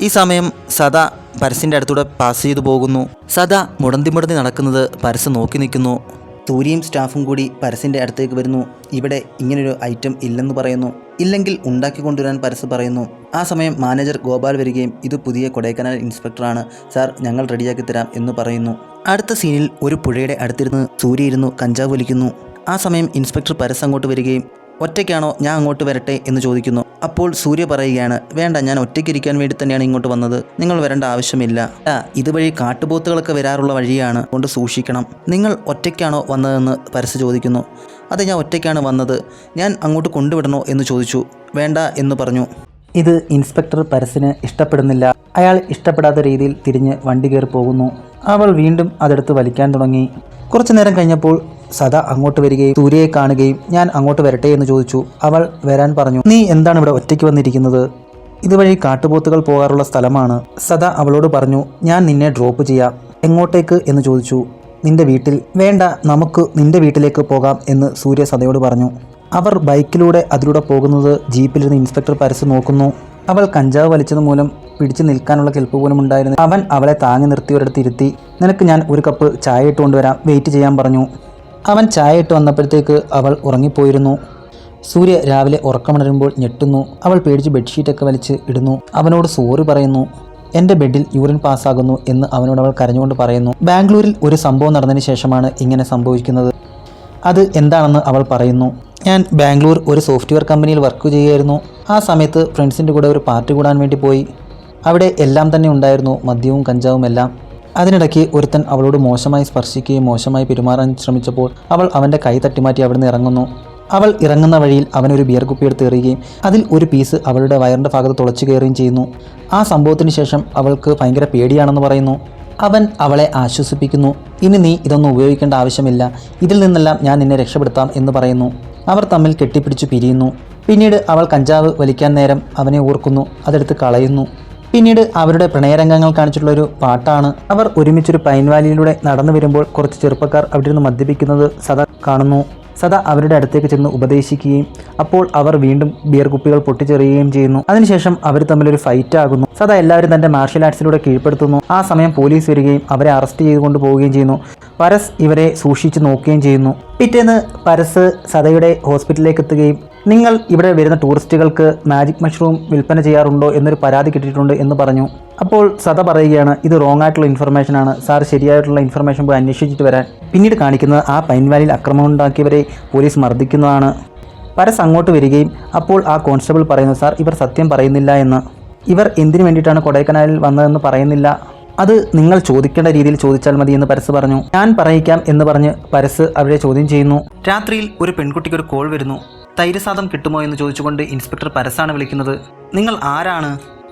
ഈ സമയം സദ പരസിൻ്റെ അടുത്തൂടെ പാസ് ചെയ്തു പോകുന്നു. സദ മുടന്തി നടക്കുന്നത് പരസ് നോക്കി നിൽക്കുന്നു. സൂര്യയും സ്റ്റാഫും കൂടി പരസിൻ്റെ അടുത്തേക്ക് വരുന്നു. ഇവിടെ ഇങ്ങനൊരു ഐറ്റം ഇല്ലെന്ന് പറയുന്നു. ഇല്ലെങ്കിൽ ഉണ്ടാക്കിക്കൊണ്ടുവരാൻ പരസ് പറയുന്നു. ആ സമയം മാനേജർ ഗോപാൽ വരികയും ഇത് പുതിയ കൊടൈക്കനാൽ ഇൻസ്പെക്ടറാണ് സാർ, ഞങ്ങൾ റെഡിയാക്കി തരാം എന്ന് പറയുന്നു. അടുത്ത സീനിൽ ഒരു പുഴയുടെ അടുത്തിരുന്ന് സൂര്യ ഇരുന്നു കഞ്ചാവ് വലിക്കുന്നു. ആ സമയം ഇൻസ്പെക്ടർ പരസ് അങ്ങോട്ട് വരികയും ഒറ്റയ്ക്കാണോ, ഞാൻ അങ്ങോട്ട് വരട്ടെ എന്ന് ചോദിക്കുന്നു. അപ്പോൾ സൂര്യ പറയുകയാണ്, വേണ്ട, ഞാൻ ഒറ്റയ്ക്കിരിക്കാൻ വേണ്ടി തന്നെയാണ് ഇങ്ങോട്ട് വന്നത്, നിങ്ങൾ വരേണ്ട ആവശ്യമില്ല. ഇതുവഴി കാട്ടുപോത്തുകളൊക്കെ വരാറുള്ള വഴിയാണ്, കൊണ്ട് സൂക്ഷിക്കണം. നിങ്ങൾ ഒറ്റയ്ക്കാണോ വന്നതെന്ന് പരസ് ചോദിക്കുന്നു. അതെ, ഞാൻ ഒറ്റയ്ക്കാണ് വന്നത്, ഞാൻ അങ്ങോട്ട് കൊണ്ടുവിടണോ എന്ന് ചോദിച്ചു. വേണ്ട എന്ന് പറഞ്ഞു. ഇത് ഇൻസ്പെക്ടർ പരസിന് ഇഷ്ടപ്പെടുന്നില്ല. അയാൾ ഇഷ്ടപ്പെടാത്ത രീതിയിൽ തിരിഞ്ഞ് വണ്ടി കയറി പോകുന്നു. അവൾ വീണ്ടും അതെടുത്ത് വലിക്കാൻ തുടങ്ങി. കുറച്ചു നേരം കഴിഞ്ഞപ്പോൾ സദ അങ്ങോട്ട് വരികയും സൂര്യയെ കാണുകയും ഞാൻ അങ്ങോട്ട് വരട്ടെ എന്ന് ചോദിച്ചു. അവൾ വരാൻ പറഞ്ഞു. നീ എന്താണ് ഇവിടെ ഒറ്റയ്ക്ക് വന്നിരിക്കുന്നത്? ഇതുവഴി കാട്ടുപോത്തുകൾ പോകാറുള്ള സ്ഥലമാണ്. സദ അവളോട് പറഞ്ഞു, ഞാൻ നിന്നെ ഡ്രോപ്പ് ചെയ്യാം. എങ്ങോട്ടേക്ക് എന്ന് ചോദിച്ചു. നിന്റെ വീട്ടിൽ. വേണ്ട, നമുക്ക് നിന്റെ വീട്ടിലേക്ക് പോകാം എന്ന് സൂര്യ സദയോട് പറഞ്ഞു. അവർ ബൈക്കിലൂടെ അതിലൂടെ പോകുന്നത് ജീപ്പിലിരുന്ന് ഇൻസ്പെക്ടർ പരസ് നോക്കുന്നു. അവൾ കഞ്ചാവ് വലിച്ചത് മൂലം പിടിച്ചു നിൽക്കാനുള്ള കെൽപ്പ് പോലും ഉണ്ടായിരുന്നു. അവൻ അവളെ താങ്ങി നിർത്തി ഒരിടത്ത് ഇരുത്തി. നിനക്ക് ഞാൻ ഒരു കപ്പ് ചായ ഇട്ട് കൊണ്ടുവരാം, വെയിറ്റ് ചെയ്യാൻ പറഞ്ഞു. അവൻ ചായ ഇട്ട് വന്നപ്പോഴത്തേക്ക് അവൾ ഉറങ്ങിപ്പോയിരുന്നു. സൂര്യ രാവിലെ ഉറക്കമുണരുമ്പോൾ ഞെട്ടുന്നു. അവൾ പേടിച്ച് ബെഡ്ഷീറ്റൊക്കെ വലിച്ച് ഇടുന്നു. അവനോട് സോറി പറയുന്നു. എൻ്റെ ബെഡിൽ യൂറിൻ പാസ്സാകുന്നു എന്ന് അവനോട് അവൾ കരഞ്ഞുകൊണ്ട് പറയുന്നു. ബാംഗ്ലൂരിൽ ഒരു സംഭവം നടന്നതിന് ശേഷമാണ് ഇങ്ങനെ സംഭവിക്കുന്നത്. അത് എന്താണെന്ന് അവൾ പറയുന്നു. ഞാൻ ബാംഗ്ലൂർ ഒരു സോഫ്റ്റ്വെയർ കമ്പനിയിൽ വർക്ക് ചെയ്യുകയായിരുന്നു. ആ സമയത്ത് ഫ്രണ്ട്സിൻ്റെ കൂടെ ഒരു പാർട്ടി കൂടാൻ വേണ്ടി പോയി. അവിടെ എല്ലാം തന്നെ ഉണ്ടായിരുന്നു, മദ്യവും കഞ്ചാവും എല്ലാം. അതിനിടയ്ക്ക് ഒരുത്തൻ അവളോട് മോശമായി സ്പർശിക്കുകയും മോശമായി പെരുമാറാൻ ശ്രമിച്ചപ്പോൾ അവൾ അവൻ്റെ കൈ തട്ടിമാറ്റി അവിടുന്ന് ഇറങ്ങുന്നു. അവൾ ഇറങ്ങുന്ന വഴിയിൽ അവനൊരു ബിയർ കുപ്പി എടുത്ത് എറിയുകയും അതിൽ ഒരു പീസ് അവളുടെ വയറിൻ്റെ ഭാഗത്ത് തുളച്ചു കയറുകയും ചെയ്യുന്നു. ആ സംഭവത്തിന് ശേഷം അവൾക്ക് ഭയങ്കര പേടിയാണെന്ന് പറയുന്നു. അവൻ അവളെ ആശ്വസിപ്പിക്കുന്നു. ഇനി നീ ഇതൊന്നും ഉപയോഗിക്കേണ്ട ആവശ്യമില്ല, ഇതിൽ നിന്നെല്ലാം ഞാൻ നിന്നെ രക്ഷപ്പെടുത്താം എന്ന് പറയുന്നു. അവർ തമ്മിൽ കെട്ടിപ്പിടിച്ചു പിരിയുന്നു. പിന്നീട് അവൾ കഞ്ചാവ് വലിക്കാൻ നേരം അവനെ ഓർക്കുന്നു, അതെടുത്ത് കളയുന്നു. പിന്നീട് അവരുടെ പ്രണയരംഗങ്ങൾ കാണിച്ചിട്ടുള്ളൊരു പാട്ടാണ്. അവർ ഒരുമിച്ചൊരു പൈൻ വാലിയിലൂടെ നടന്നു വരുമ്പോൾ കുറച്ച് ചെറുപ്പക്കാർ അവിടെ നിന്ന് മദ്യപിക്കുന്നത് സദാ കാണുന്നു. സദ അവരുടെ അടുത്തേക്ക് ചെന്ന് ഉപദേശിക്കുകയും അപ്പോൾ അവർ വീണ്ടും ബിയർ കുപ്പികൾ പൊട്ടിച്ചെറിയുകയും ചെയ്യുന്നു. അതിനുശേഷം അവർ തമ്മിലൊരു ഫൈറ്റ് ആകുന്നു. സദ എല്ലാവരും തന്റെ മാർഷ്യൽ ആർട്സിലൂടെ കീഴ്പ്പെടുത്തുന്നു. ആ സമയം പോലീസ് വരികയും അവരെ അറസ്റ്റ് ചെയ്തുകൊണ്ട് പോവുകയും ചെയ്യുന്നു. പരസ് ഇവരെ സൂക്ഷിച്ചു നോക്കുകയും ചെയ്യുന്നു. പിറ്റേന്ന് പരസ് സദയുടെ ഹോസ്പിറ്റലിലേക്ക് എത്തുകയും നിങ്ങൾ ഇവിടെ വരുന്ന ടൂറിസ്റ്റുകൾക്ക് മാജിക് മഷ്റൂം വിൽപ്പന ചെയ്യാറുണ്ടോ എന്നൊരു പരാതി കിട്ടിയിട്ടുണ്ട് എന്ന് പറഞ്ഞു. അപ്പോൾ സദ പറയുകയാണ്, ഇത് റോങ് ആയിട്ടുള്ള ഇൻഫർമേഷൻ ആണ് സാർ, ശരിയായിട്ടുള്ള ഇൻഫർമേഷൻ പോയി അന്വേഷിച്ചിട്ട് വരാൻ. പിന്നീട് കാണിക്കുന്നത് ആ പൈൻ വാലിയിൽ അക്രമം ഉണ്ടാക്കിയവരെ പോലീസ് മർദ്ദിക്കുന്നതാണ്. പരസ് അങ്ങോട്ട് വരികയും അപ്പോൾ ആ കോൺസ്റ്റബിൾ പറയുന്നു, സാർ ഇവർ സത്യം പറയുന്നില്ല എന്ന്. ഇവർ എന്തിനു വേണ്ടിയിട്ടാണ് കൊടൈക്കനാലിൽ വന്നതെന്ന് പറയുന്നില്ല, അത് നിങ്ങൾ ചോദിക്കേണ്ട രീതിയിൽ ചോദിച്ചാൽ മതി എന്ന് പരസ് പറഞ്ഞു. ഞാൻ പറയിക്കാം എന്ന് പറഞ്ഞ് പരസ് അവരെ ചോദ്യം ചെയ്യുന്നു. രാത്രിയിൽ ഒരു പെൺകുട്ടിക്ക് ഒരു കോൾ വരുന്നു. തൈരസാദം കിട്ടുമോ എന്ന് ചോദിച്ചുകൊണ്ട് ഇൻസ്പെക്ടർ പരസാണ് വിളിക്കുന്നത്. നിങ്ങൾ ആരാണ്?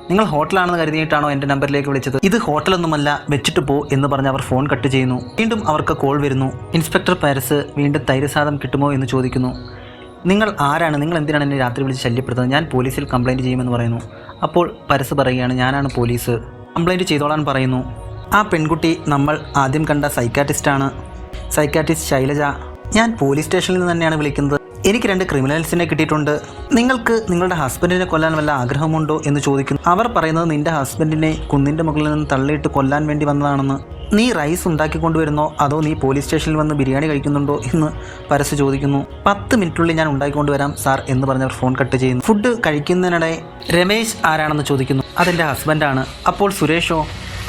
നിങ്ങൾ ഹോട്ടലാണെന്ന് കരുതിയിട്ടാണോ എൻ്റെ നമ്പറിലേക്ക് വിളിച്ചത്? ഇത് ഹോട്ടലൊന്നുമല്ല, വെച്ചിട്ട് പോ എന്ന് പറഞ്ഞ് അവർ ഫോൺ കട്ട് ചെയ്യുന്നു. വീണ്ടും അവർക്ക് കോൾ വരുന്നു. ഇൻസ്പെക്ടർ പരസ് വീണ്ടും തൈരസാദം കിട്ടുമോ എന്ന് ചോദിക്കുന്നു. നിങ്ങൾ ആരാണ്? നിങ്ങൾ എന്തിനാണ് എന്നെ രാത്രി വിളിച്ച് ശല്യപ്പെടുത്തുന്നത്? ഞാൻ പോലീസിൽ കംപ്ലയിൻറ്റ് ചെയ്യുമെന്ന് പറയുന്നു. അപ്പോൾ പരസ് പറയുകയാണ്, ഞാനാണ് പോലീസ്, കംപ്ലയിൻറ്റ് ചെയ്തോളാൻ പറയുന്നു. ആ പെൺകുട്ടി നമ്മൾ ആദ്യം കണ്ട സൈക്കാട്രിസ്റ്റാണ്, സൈക്കാട്രിസ്റ്റ് ശൈലജ. ഞാൻ പോലീസ് സ്റ്റേഷനിൽ നിന്ന് തന്നെയാണ് വിളിക്കുന്നത്. എനിക്ക് 2 ക്രിമിനൽസിനെ കിട്ടിയിട്ടുണ്ട്. നിങ്ങൾക്ക് നിങ്ങളുടെ ഹസ്ബൻഡിനെ കൊല്ലാൻ വല്ല ആഗ്രഹമുണ്ടോ എന്ന് ചോദിക്കുന്നു. അവർ പറയുന്നത് നിന്റെ ഹസ്ബൻഡിനെ കുന്നിൻ്റെ മുകളിൽ നിന്ന് തള്ളിയിട്ട് കൊല്ലാൻ വേണ്ടി വന്നതാണെന്ന്. നീ റൈസ് ഉണ്ടാക്കിക്കൊണ്ടുവരുന്നോ അതോ നീ പോലീസ് സ്റ്റേഷനിൽ വന്ന് ബിരിയാണി കഴിക്കുന്നുണ്ടോ എന്ന് പരസ് ചോദിക്കുന്നു. 10 മിനിറ്റുള്ളിൽ ഞാൻ ഉണ്ടാക്കിക്കൊണ്ടുവരാം സാർ എന്ന് പറഞ്ഞവർ ഫോൺ കട്ട് ചെയ്യുന്നു. ഫുഡ് കഴിക്കുന്നതിനിടെ രമേശ് ആരാണെന്ന് ചോദിക്കുന്നു. അതെൻ്റെ ഹസ്ബൻഡാണ്. അപ്പോൾ സുരേഷോ?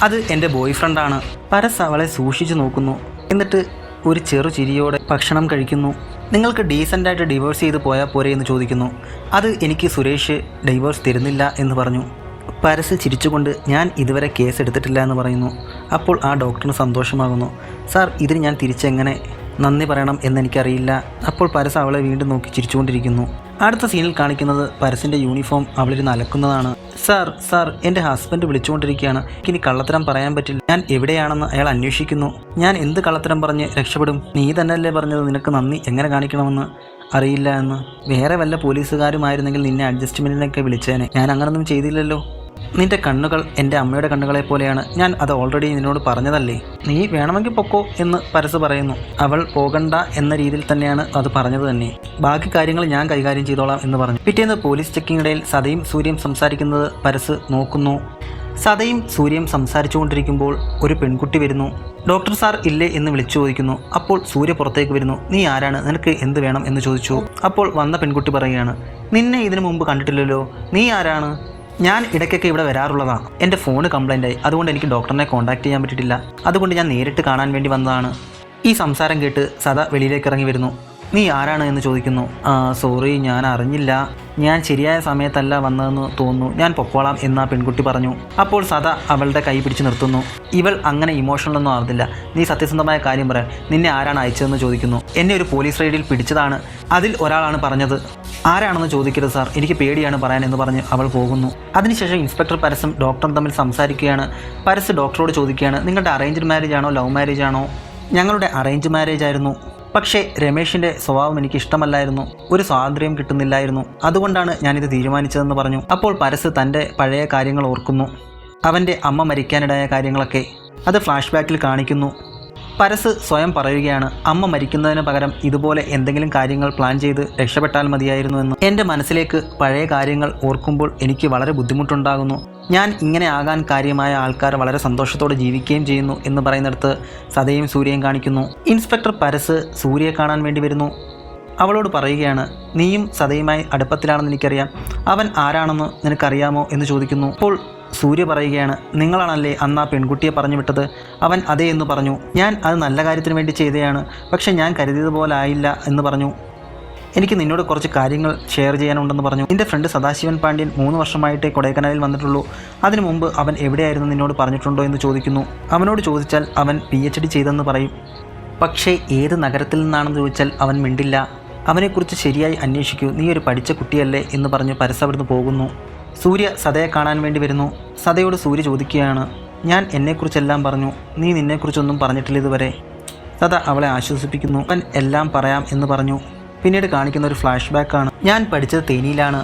അത് എൻ്റെ ബോയ് ഫ്രണ്ടാണ്. പരസ് അവളെ സൂക്ഷിച്ചു നോക്കുന്നു. എന്നിട്ട് ഒരു ചെറു ചിരിയോടെ ഭക്ഷണം കഴിക്കുന്നു. നിങ്ങൾക്ക് ഡീസൻ്റായിട്ട് ഡിവോഴ്സ് ചെയ്ത് പോയാൽ പോരെ എന്ന് ചോദിക്കുന്നു. അത് എനിക്ക് സുരേഷ് ഡൈവോഴ്സ് തരുന്നില്ല എന്ന് പറഞ്ഞു. പരസ് ചിരിച്ചുകൊണ്ട് ഞാൻ ഇതുവരെ കേസ് എടുത്തിട്ടില്ല എന്ന് പറയുന്നു. അപ്പോൾ ആ ഡോക്ടറിന് സന്തോഷമാകുന്നു. സാർ ഇതിന് ഞാൻ തിരിച്ചെങ്ങനെ നന്ദി പറയണം എന്നെനിക്കറിയില്ല. അപ്പോൾ പരസ് അവളെ വീണ്ടും നോക്കി ചിരിച്ചുകൊണ്ടിരിക്കുന്നു. അടുത്ത സീനിൽ കാണിക്കുന്നത് പരസിൻ്റെ യൂണിഫോം അവളിരുന്ന് അലക്കുന്നതാണ്. സാർ എൻ്റെ ഹസ്ബൻഡ് വിളിച്ചുകൊണ്ടിരിക്കുകയാണ്. എനിക്കിനി കള്ളത്തരം പറയാൻ പറ്റില്ല. ഞാൻ എവിടെയാണെന്ന് അയാൾ അന്വേഷിക്കുന്നു. ഞാൻ എന്ത് കള്ളത്തരം പറഞ്ഞ് രക്ഷപ്പെടും? നീ തന്നെയല്ലേ പറഞ്ഞത് നിനക്ക് നന്ദി എങ്ങനെ കാണിക്കണമെന്ന് അറിയില്ല എന്ന്. വേറെ വല്ല പോലീസുകാരുമായിരുന്നെങ്കിൽ നിന്നെ അഡ്ജസ്റ്റ്മെൻറ്റിനൊക്കെ വിളിച്ചേനെ. ഞാൻ അങ്ങനൊന്നും ചെയ്തില്ലല്ലോ. നിന്റെ കണ്ണുകൾ എൻ്റെ അമ്മയുടെ കണ്ണുകളെ പോലെയാണ്. ഞാൻ അത് ഓൾറെഡി നിന്നോട് പറഞ്ഞതല്ലേ. നീ വേണമെങ്കിൽ പൊക്കോ എന്ന് പരസ് പറയുന്നു. അവൾ പോകണ്ട എന്ന രീതിയിൽ തന്നെയാണ് അത് പറഞ്ഞത് തന്നെ. ബാക്കി കാര്യങ്ങൾ ഞാൻ കൈകാര്യം ചെയ്തോളാം എന്ന് പറഞ്ഞു. പിറ്റേന്ന് പോലീസ് ചെക്കിങ്ങിനിടയിൽ സദയും സൂര്യയും സംസാരിക്കുന്നത് പരസ് നോക്കുന്നു. സദയും സൂര്യയും സംസാരിച്ചുകൊണ്ടിരിക്കുമ്പോൾ ഒരു പെൺകുട്ടി വരുന്നു. ഡോക്ടർ സാർ ഇല്ലേ എന്ന് വിളിച്ചു ചോദിക്കുന്നു. അപ്പോൾ സൂര്യ പുറത്തേക്ക് വരുന്നു. നീ ആരാണ്? നിനക്ക് എന്ത് വേണം എന്ന് ചോദിച്ചു. അപ്പോൾ വന്ന പെൺകുട്ടി പറയുകയാണ്, നിന്നെ ഇതിനു മുമ്പ് കണ്ടിട്ടില്ലല്ലോ, നീ ആരാണ്? ഞാൻ ഇടയ്ക്കൊക്കെ ഇവിടെ വരാറുള്ളതാണ്. എൻ്റെ ഫോൺ കംപ്ലൈൻ്റായി, അതുകൊണ്ട് എനിക്ക് ഡോക്ടറിനെ കോൺടാക്ട് ചെയ്യാൻ പറ്റിയിട്ടില്ല. അതുകൊണ്ട് ഞാൻ നേരിട്ട് കാണാൻ വേണ്ടി വന്നതാണ്. ഈ സംസാരം കേട്ട് സദ വെളിയിലേക്ക് ഇറങ്ങി വരുന്നു. നീ ആരാണ് എന്ന് ചോദിക്കുന്നു. സോറി, ഞാൻ അറിഞ്ഞില്ല. ഞാൻ ശരിയായ സമയത്തല്ല വന്നതെന്ന് തോന്നുന്നു. ഞാൻ പൊക്കോളാം എന്ന് ആ പെൺകുട്ടി പറഞ്ഞു. അപ്പോൾ സദ അവളുടെ കൈ പിടിച്ച് നിർത്തുന്നു. ഇവൾ അങ്ങനെ ഇമോഷണലൊന്നും ആർന്നില്ല. നീ സത്യസന്ധമായ കാര്യം പറയാൻ, നിന്നെ ആരാണ് അയച്ചതെന്ന് ചോദിക്കുന്നു. എന്നെ ഒരു പോലീസ് റെയ്ഡിൽ പിടിച്ചതാണ്. അതിൽ ഒരാളാണ് പറഞ്ഞത്. ആരാണെന്ന് ചോദിക്കരുത് സാർ, എനിക്ക് പേടിയാണ് പറയാൻ എന്ന് പറഞ്ഞ് അവൾ പോകുന്നു. അതിനുശേഷം ഇൻസ്പെക്ടർ പരസും ഡോക്ടറും തമ്മിൽ സംസാരിക്കുകയാണ്. പരസ് ഡോക്ടറോട് ചോദിക്കുകയാണ്, നിങ്ങളുടെ അറേഞ്ച്ഡ് മാരേജ് ആണോ ലവ് മാരേജ് ആണോ? ഞങ്ങളുടെ അറേഞ്ച് മാരേജ് ആയിരുന്നു. പക്ഷേ രമേഷിൻ്റെ സ്വഭാവം എനിക്ക് ഇഷ്ടമല്ലായിരുന്നു. ഒരു സ്വാതന്ത്ര്യം കിട്ടുന്നില്ലായിരുന്നു. അതുകൊണ്ടാണ് ഞാനിത് തീരുമാനിച്ചതെന്ന് പറഞ്ഞു. അപ്പോൾ പരസ് തൻ്റെ പഴയ കാര്യങ്ങൾ ഓർക്കുന്നു. അവൻ്റെ അമ്മ മരിക്കാനിടയായ കാര്യങ്ങളൊക്കെ അത് ഫ്ലാഷ് ബാക്കിൽ കാണിക്കുന്നു. പരസ് സ്വയം പറയുകയാണ്, അമ്മ മരിക്കുന്നതിന് പകരം ഇതുപോലെ എന്തെങ്കിലും കാര്യങ്ങൾ പ്ലാൻ ചെയ്ത് രക്ഷപ്പെട്ടാൽ മതിയായിരുന്നു എന്ന്. എൻ്റെ മനസ്സിലേക്ക് പഴയ കാര്യങ്ങൾ ഓർക്കുമ്പോൾ എനിക്ക് വളരെ ബുദ്ധിമുട്ടുണ്ടാകുന്നു. ഞാൻ ഇങ്ങനെ ആകാൻ കാര്യമായ ആൾക്കാർ വളരെ സന്തോഷത്തോടെ ജീവിക്കുകയും ചെയ്യുന്നു എന്ന് പറയുന്നിടത്ത് സദയും സൂര്യയും കാണിക്കുന്നു. ഇൻസ്പെക്ടർ പരസ് സൂര്യയെ കാണാൻ വേണ്ടി വരുന്നു. അവളോട് പറയുകയാണ്, നീയും സദയുമായി അടുപ്പത്തിലാണെന്ന് എനിക്കറിയാം. അവൻ ആരാണെന്ന് നിനക്കറിയാമോ എന്ന് ചോദിക്കുന്നു. അപ്പോൾ സൂര്യ പറയുകയാണ്, നിങ്ങളാണല്ലേ അന്ന് ആ പെൺകുട്ടിയെ പറഞ്ഞു വിട്ടത്? അവൻ അതേ എന്ന് പറഞ്ഞു. ഞാൻ അത് നല്ല കാര്യത്തിന് വേണ്ടി ചെയ്തതാണ്, പക്ഷെ ഞാൻ കരുതിയതുപോലെ ആയില്ല എന്ന് പറഞ്ഞു. എനിക്ക് നിന്നോട് കുറച്ച് കാര്യങ്ങൾ ഷെയർ ചെയ്യാനുണ്ടെന്ന് പറഞ്ഞു. നിൻ്റെ ഫ്രണ്ട് സദാശിവൻ പാണ്ഡ്യൻ 3 വർഷമായിട്ടേ കൊടൈക്കനാലിൽ വന്നിട്ടുള്ളൂ. അതിനു മുമ്പ് അവൻ എവിടെയായിരുന്നു നിന്നോട് പറഞ്ഞിട്ടുണ്ടോ എന്ന് ചോദിക്കുന്നു. അവനോട് ചോദിച്ചാൽ അവൻ PhD ചെയ്തെന്ന് പറയും. പക്ഷേ ഏത് നഗരത്തിൽ നിന്നാണെന്ന് ചോദിച്ചാൽ അവൻ മിണ്ടില്ല. അവനെക്കുറിച്ച് ശരിയായി അന്വേഷിക്കൂ, നീ ഒരു പഠിച്ച കുട്ടിയല്ലേ എന്ന് പറഞ്ഞ് പരസ് അവിടുന്ന് പോകുന്നു. സൂര്യ സദയെ കാണാൻ വേണ്ടി വരുന്നു. സദയോട് സൂര്യ ചോദിക്കുകയാണ്, ഞാൻ എന്നെക്കുറിച്ചെല്ലാം പറഞ്ഞു, നീ നിന്നെക്കുറിച്ചൊന്നും പറഞ്ഞിട്ടില്ല ഇതുവരെ. സദ അവളെ ആശ്വസിപ്പിക്കുന്നു. അവൻ എല്ലാം പറയാം എന്ന് പറഞ്ഞു. പിന്നീട് കാണിക്കുന്ന ഒരു ഫ്ലാഷ് ബാക്കാണ്. ഞാൻ പഠിച്ചത് തേനിയിലാണ്.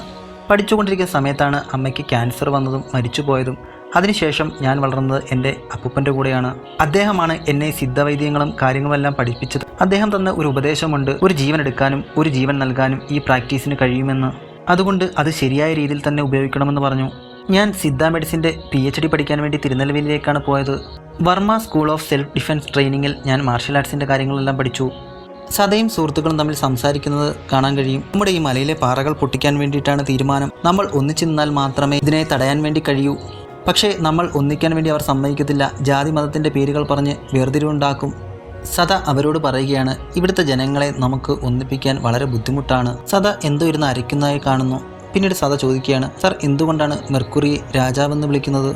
പഠിച്ചുകൊണ്ടിരിക്കുന്ന സമയത്താണ് അമ്മയ്ക്ക് ക്യാൻസർ വന്നതും മരിച്ചുപോയതും. അതിനുശേഷം ഞാൻ വളർന്നത് എൻ്റെ അപ്പൂപ്പൻ്റെ കൂടെയാണ്. അദ്ദേഹമാണ് എന്നെ സിദ്ധവൈദ്യങ്ങളും കാര്യങ്ങളുമെല്ലാം പഠിപ്പിച്ചത്. അദ്ദേഹം തന്ന ഒരു ഉപദേശമുണ്ട്, ഒരു ജീവൻ എടുക്കാനും ഒരു ജീവൻ നൽകാനും ഈ പ്രാക്ടീസിന് കഴിയുമെന്ന്. അതുകൊണ്ട് അത് ശരിയായ രീതിയിൽ തന്നെ ഉപയോഗിക്കണമെന്ന് പറഞ്ഞു. ഞാൻ സിദ്ധ മെഡിസിൻ്റെ PhD പഠിക്കാൻ വേണ്ടി തിരുനെൽവേലിയിലേക്കാണ് പോയത്. Varma school of self defence ട്രെയിനിങ്ങിൽ ഞാൻ മാർഷൽ ആർട്സിൻ്റെ കാര്യങ്ങളെല്ലാം പഠിച്ചു. സദയും സുഹൃത്തുക്കളും തമ്മിൽ സംസാരിക്കുന്നത് കാണാൻ കഴിയും. നമ്മുടെ ഈ മലയിലെ പാറകൾ പൊട്ടിക്കാൻ വേണ്ടിയിട്ടാണ് തീരുമാനം. നമ്മൾ ഒന്നിച്ചു നിന്നാൽ മാത്രമേ ഇതിനെ തടയാൻ വേണ്ടി കഴിയൂ. പക്ഷേ നമ്മൾ ഒന്നിക്കാൻ വേണ്ടി അവർ സമ്മതിക്കത്തില്ല. ജാതി മതത്തിൻ്റെ പേരുകൾ പറഞ്ഞ് വേർതിരിവുണ്ടാക്കും. സദ അവരോട് പറയുകയാണ്, ഇവിടുത്തെ ജനങ്ങളെ നമുക്ക് ഒന്നിപ്പിക്കാൻ വളരെ ബുദ്ധിമുട്ടാണ്. സദ എന്തോ ഇരുന്ന് അരയ്ക്കുന്നതായി കാണുന്നു. പിന്നീട് സദ ചോദിക്കുകയാണ്, സർ എന്തുകൊണ്ടാണ് മെർക്കുറിയെ രാജാവെന്ന് വിളിക്കുന്നത്?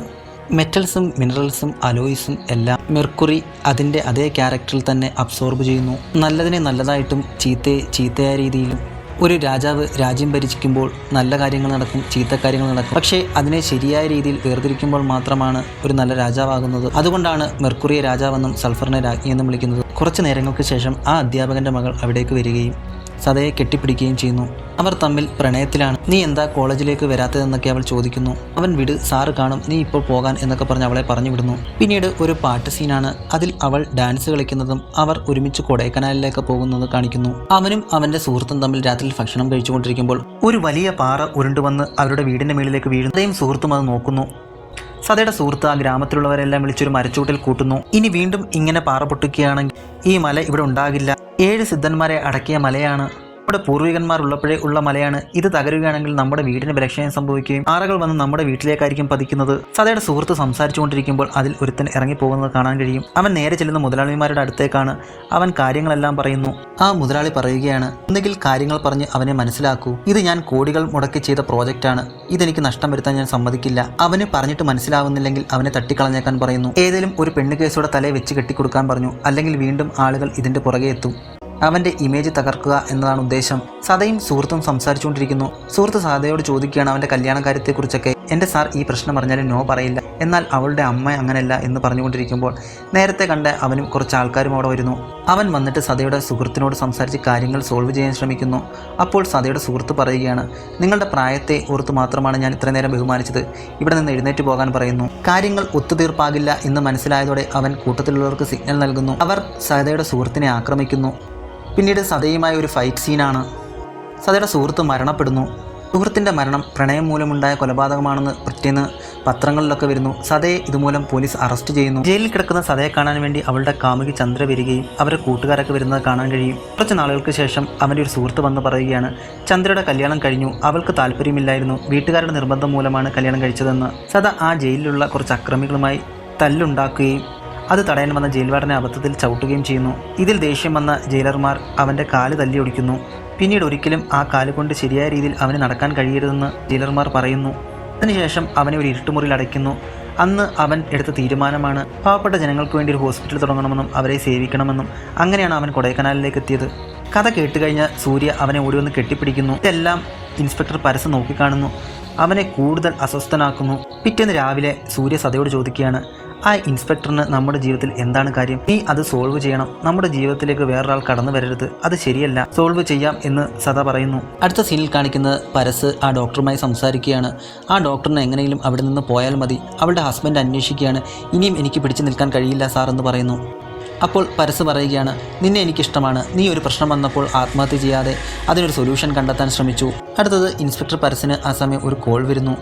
മെറ്റൽസും മിനറൽസും അലോയ്സും എല്ലാം മെർക്കുറി അതിൻ്റെ അതേ ക്യാരക്ടറിൽ തന്നെ അബ്സോർബ് ചെയ്യുന്നു. നല്ലതിനെ നല്ലതായിട്ടും ചീത്തയെ ചീത്തയായ രീതിയിലും. ഒരു രാജാവ് രാജ്യം ഭരിക്കുമ്പോൾ നല്ല കാര്യങ്ങൾ നടക്കും, ചീത്ത കാര്യങ്ങൾ നടക്കും. പക്ഷേ അതിനെ ശരിയായ രീതിയിൽ വേർതിരിക്കുമ്പോൾ മാത്രമാണ് ഒരു നല്ല രാജാവാകുന്നത്. അതുകൊണ്ടാണ് മെർക്കുറിയെ രാജാവെന്നും സൾഫറിനെ രാജ്ഞിയെന്നും വിളിക്കുന്നത്. കുറച്ച് നേരങ്ങൾക്ക് ശേഷം ആ അധ്യാപകൻ്റെ മകൾ അവിടേക്ക് വരികയും സദയെ കെട്ടിപ്പിടിക്കുകയും ചെയ്യുന്നു. അവർ തമ്മിൽ പ്രണയത്തിലാണ്. നീ എന്താ കോളേജിലേക്ക് വരാത്തതെന്നൊക്കെ അവൾ ചോദിക്കുന്നു. അവൻ വിട്, സാറ് കാണും, നീ ഇപ്പോൾ പോകാൻ എന്നൊക്കെ പറഞ്ഞ് അവളെ പറഞ്ഞു വിടുന്നു. പിന്നീട് ഒരു പാട്ട് സീനാണ്. അതിൽ അവൾ ഡാൻസ് കളിക്കുന്നതും അവർ ഒരുമിച്ച് കൊടൈക്കനാലിലേക്ക് പോകുന്നത് കാണിക്കുന്നു. അവനും അവൻ്റെ സുഹൃത്തും തമ്മിൽ രാത്രി ഭക്ഷണം കഴിച്ചുകൊണ്ടിരിക്കുമ്പോൾ ഒരു വലിയ പാറ ഉരുണ്ടുവന്ന് അവരുടെ വീടിൻ്റെ മേളിലേക്ക് വീഴുന്നു. സദയും സുഹൃത്തും അത് നോക്കുന്നു. സദയുടെ സുഹൃത്ത് ആ ഗ്രാമത്തിലുള്ളവരെല്ലാം വിളിച്ചൊരു മരച്ചൂട്ടിൽ കൂട്ടുന്നു. ഇനി വീണ്ടും ഇങ്ങനെ പാറ പൊട്ടിക്കുകയാണെങ്കിൽ ഈ മല ഇവിടെ ഉണ്ടാകില്ല. 7 സിദ്ധന്മാരെ അടക്കിയ മലയാണ്. നമ്മുടെ പൂർവികന്മാർ ഉള്ളപ്പോഴേ ഉള്ള മലയാണ്. ഇത് തകരുകയാണെങ്കിൽ നമ്മുടെ വീടിന് ബലക്ഷയം സംഭവിക്കുകയും ആറകൾ വന്ന് നമ്മുടെ വീട്ടിലേക്കായിരിക്കും പതിക്കുന്നത്. സദയുടെ സുഹൃത്ത് സംസാരിച്ചുകൊണ്ടിരിക്കുമ്പോൾ അതിൽ ഒരുത്തൻ ഇറങ്ങിപ്പോകുന്നത് കാണാൻ കഴിയും. അവൻ നേരെ ചെല്ലുന്ന മുതലാളിമാരുടെ അടുത്തേക്കാണ്. അവൻ കാര്യങ്ങളെല്ലാം പറയുന്നു. ആ മുതലാളി പറയുകയാണ്, ഒന്നുകിൽ കാര്യങ്ങൾ പറഞ്ഞ് അവനെ മനസ്സിലാക്കൂ. ഇത് ഞാൻ കോടികൾ മുടക്കി ചെയ്ത പ്രോജക്റ്റാണ്. ഇതെനിക്ക് നഷ്ടം വരുത്താൻ ഞാൻ സമ്മതിക്കില്ല. അവന് പറഞ്ഞിട്ട് മനസ്സിലാവുന്നില്ലെങ്കിൽ അവനെ തട്ടിക്കളഞ്ഞേക്കാൻ പറയുന്നു. ഏതെങ്കിലും ഒരു പെണ്ണ് കേസോടെ തലയെ വെച്ച് കെട്ടിക്കൊടുക്കാൻ പറഞ്ഞു. അല്ലെങ്കിൽ വീണ്ടും ആളുകൾ ഇതിന്റെ പുറകെ എത്തും. അവൻ്റെ ഇമേജ് തകർക്കുക എന്നതാണ് ഉദ്ദേശം. സദയും സുഹൃത്തും സംസാരിച്ചുകൊണ്ടിരിക്കുന്നു. സുഹൃത്ത് സദയോട് ചോദിക്കുകയാണ് അവൻ്റെ കല്യാണ കാര്യത്തെക്കുറിച്ചൊക്കെ. എൻ്റെ സാർ ഈ പ്രശ്നം പറഞ്ഞാലും നോ പറയില്ല. എന്നാൽ അവളുടെ അമ്മ അങ്ങനെയല്ല എന്ന് പറഞ്ഞുകൊണ്ടിരിക്കുമ്പോൾ നേരത്തെ കണ്ട അവനും കുറച്ച് ആൾക്കാരും അവിടെ വരുന്നു. അവൻ വന്നിട്ട് സദയുടെ സുഹൃത്തിനോട് സംസാരിച്ച് കാര്യങ്ങൾ സോൾവ് ചെയ്യാൻ ശ്രമിക്കുന്നു. അപ്പോൾ സദയുടെ സുഹൃത്ത് പറയുകയാണ്, നിങ്ങളുടെ പ്രായത്തെ ഓർത്ത് മാത്രമാണ് ഞാൻ ഇത്ര നേരം ബഹുമാനിച്ചത്. ഇവിടെ നിന്ന് എഴുന്നേറ്റ് പോകാൻ പറയുന്നു. കാര്യങ്ങൾ ഒത്തുതീർപ്പാകില്ല എന്ന് മനസ്സിലായതോടെ അവൻ കൂട്ടത്തിലുള്ളവർക്ക് സിഗ്നൽ നൽകുന്നു. അവർ സദയുടെ സുഹൃത്തിനെ ആക്രമിക്കുന്നു. പിന്നീട് സദയുമായ ഒരു ഫൈറ്റ് സീനാണ്. സദയുടെ സുഹൃത്ത് മരണപ്പെടുന്നു. സുഹൃത്തിൻ്റെ മരണം പ്രണയം മൂലമുണ്ടായ കൊലപാതകമാണെന്ന് പിറ്റേന്ന് പത്രങ്ങളിലൊക്കെ വരുന്നു. സദയെ ഇതുമൂലം പോലീസ് അറസ്റ്റ് ചെയ്യുന്നു. ജയിലിൽ കിടക്കുന്ന സദയെ കാണാൻ വേണ്ടി അവളുടെ കാമുകി ചന്ദ്ര വരികയും അവരുടെ കൂട്ടുകാരൊക്കെ വരുന്നത് കാണാൻ കഴിയും. കുറച്ച് നാളുകൾക്ക് ശേഷം അവൻ്റെ ഒരു സുഹൃത്ത് വന്ന് പറയുകയാണ്, ചന്ദ്രയുടെ കല്യാണം കഴിഞ്ഞു, അവൾക്ക് താല്പര്യമില്ലായിരുന്നു, വീട്ടുകാരുടെ നിർബന്ധം മൂലമാണ് കല്യാണം കഴിച്ചതെന്ന്. സദ ആ ജയിലിലുള്ള കുറച്ച് അക്രമികളുമായി തല്ലുണ്ടാക്കുകയും അത് തടയാൻ വന്ന ജയിൽ വാർഡനെ അബദ്ധത്തിൽ ചവിട്ടുകയും ചെയ്യുന്നു. ഇതിൽ ദേഷ്യം വന്ന ജയിലർമാർ അവൻ്റെ കാല് തല്ലി ഒടിക്കുന്നു. പിന്നീട് ഒരിക്കലും ആ കാല് കൊണ്ട് ശരിയായ രീതിയിൽ അവന് നടക്കാൻ കഴിയരുതെന്ന് ജയിലർമാർ പറയുന്നു. അതിനുശേഷം അവനെ ഒരു ഇരുട്ടുമുറിയിൽ അടയ്ക്കുന്നു. അന്ന് അവൻ എടുത്ത തീരുമാനമാണ് പാവപ്പെട്ട ജനങ്ങൾക്ക് വേണ്ടി ഒരു ഹോസ്പിറ്റൽ തുടങ്ങണമെന്നും അവരെ സേവിക്കണമെന്നും. അങ്ങനെയാണ് അവൻ കൊടൈക്കനാലിലേക്ക് എത്തിയത്. കഥ കേട്ടുകഴിഞ്ഞ് സൂര്യ അവനെ ഓടി വന്ന് കെട്ടിപ്പിടിക്കുന്നു. ഇതെല്ലാം ഇൻസ്പെക്ടർ പരസ് നോക്കിക്കാണുന്നു. അവനെ കൂടുതൽ അസ്വസ്ഥനാക്കുന്നു. പിറ്റേന്ന് രാവിലെ സൂര്യ സദയോട് ചോദിക്കുകയാണ്, ആ ഇൻസ്പെക്ടറിന് നമ്മുടെ ജീവിതത്തിൽ എന്താണ് കാര്യം? നീ അത് സോൾവ് ചെയ്യണം. നമ്മുടെ ജീവിതത്തിലേക്ക് വേറൊരാൾ കടന്നു വരരുത്. അത് ശരിയല്ല. സോൾവ് ചെയ്യാം എന്ന് സദ പറയുന്നു. അടുത്ത സീനിൽ കാണിക്കുന്നത് പരസ് ആ ഡോക്ടറുമായി സംസാരിക്കുകയാണ്. ആ ഡോക്ടറിന് എങ്ങനെയും അവിടെ നിന്ന് പോയാൽ മതി. അവളുടെ ഹസ്ബൻഡ് അന്വേഷിക്കുകയാണ്. ഇനിയും എനിക്ക് പിടിച്ചു നിൽക്കാൻ കഴിയില്ല സാർ എന്ന് പറയുന്നു. അപ്പോൾ പരസ് പറയുകയാണ്, നിന്നെ എനിക്കിഷ്ടമാണ്. നീ ഒരു പ്രശ്നം വന്നപ്പോൾ ആത്മഹത്യ ചെയ്യാതെ അതിനൊരു സൊല്യൂഷൻ കണ്ടെത്താൻ ശ്രമിച്ചു. അടുത്തത് ഇൻസ്പെക്ടർ പരസിന് ആ സമയം ഒരു കോൾ വരുന്നു.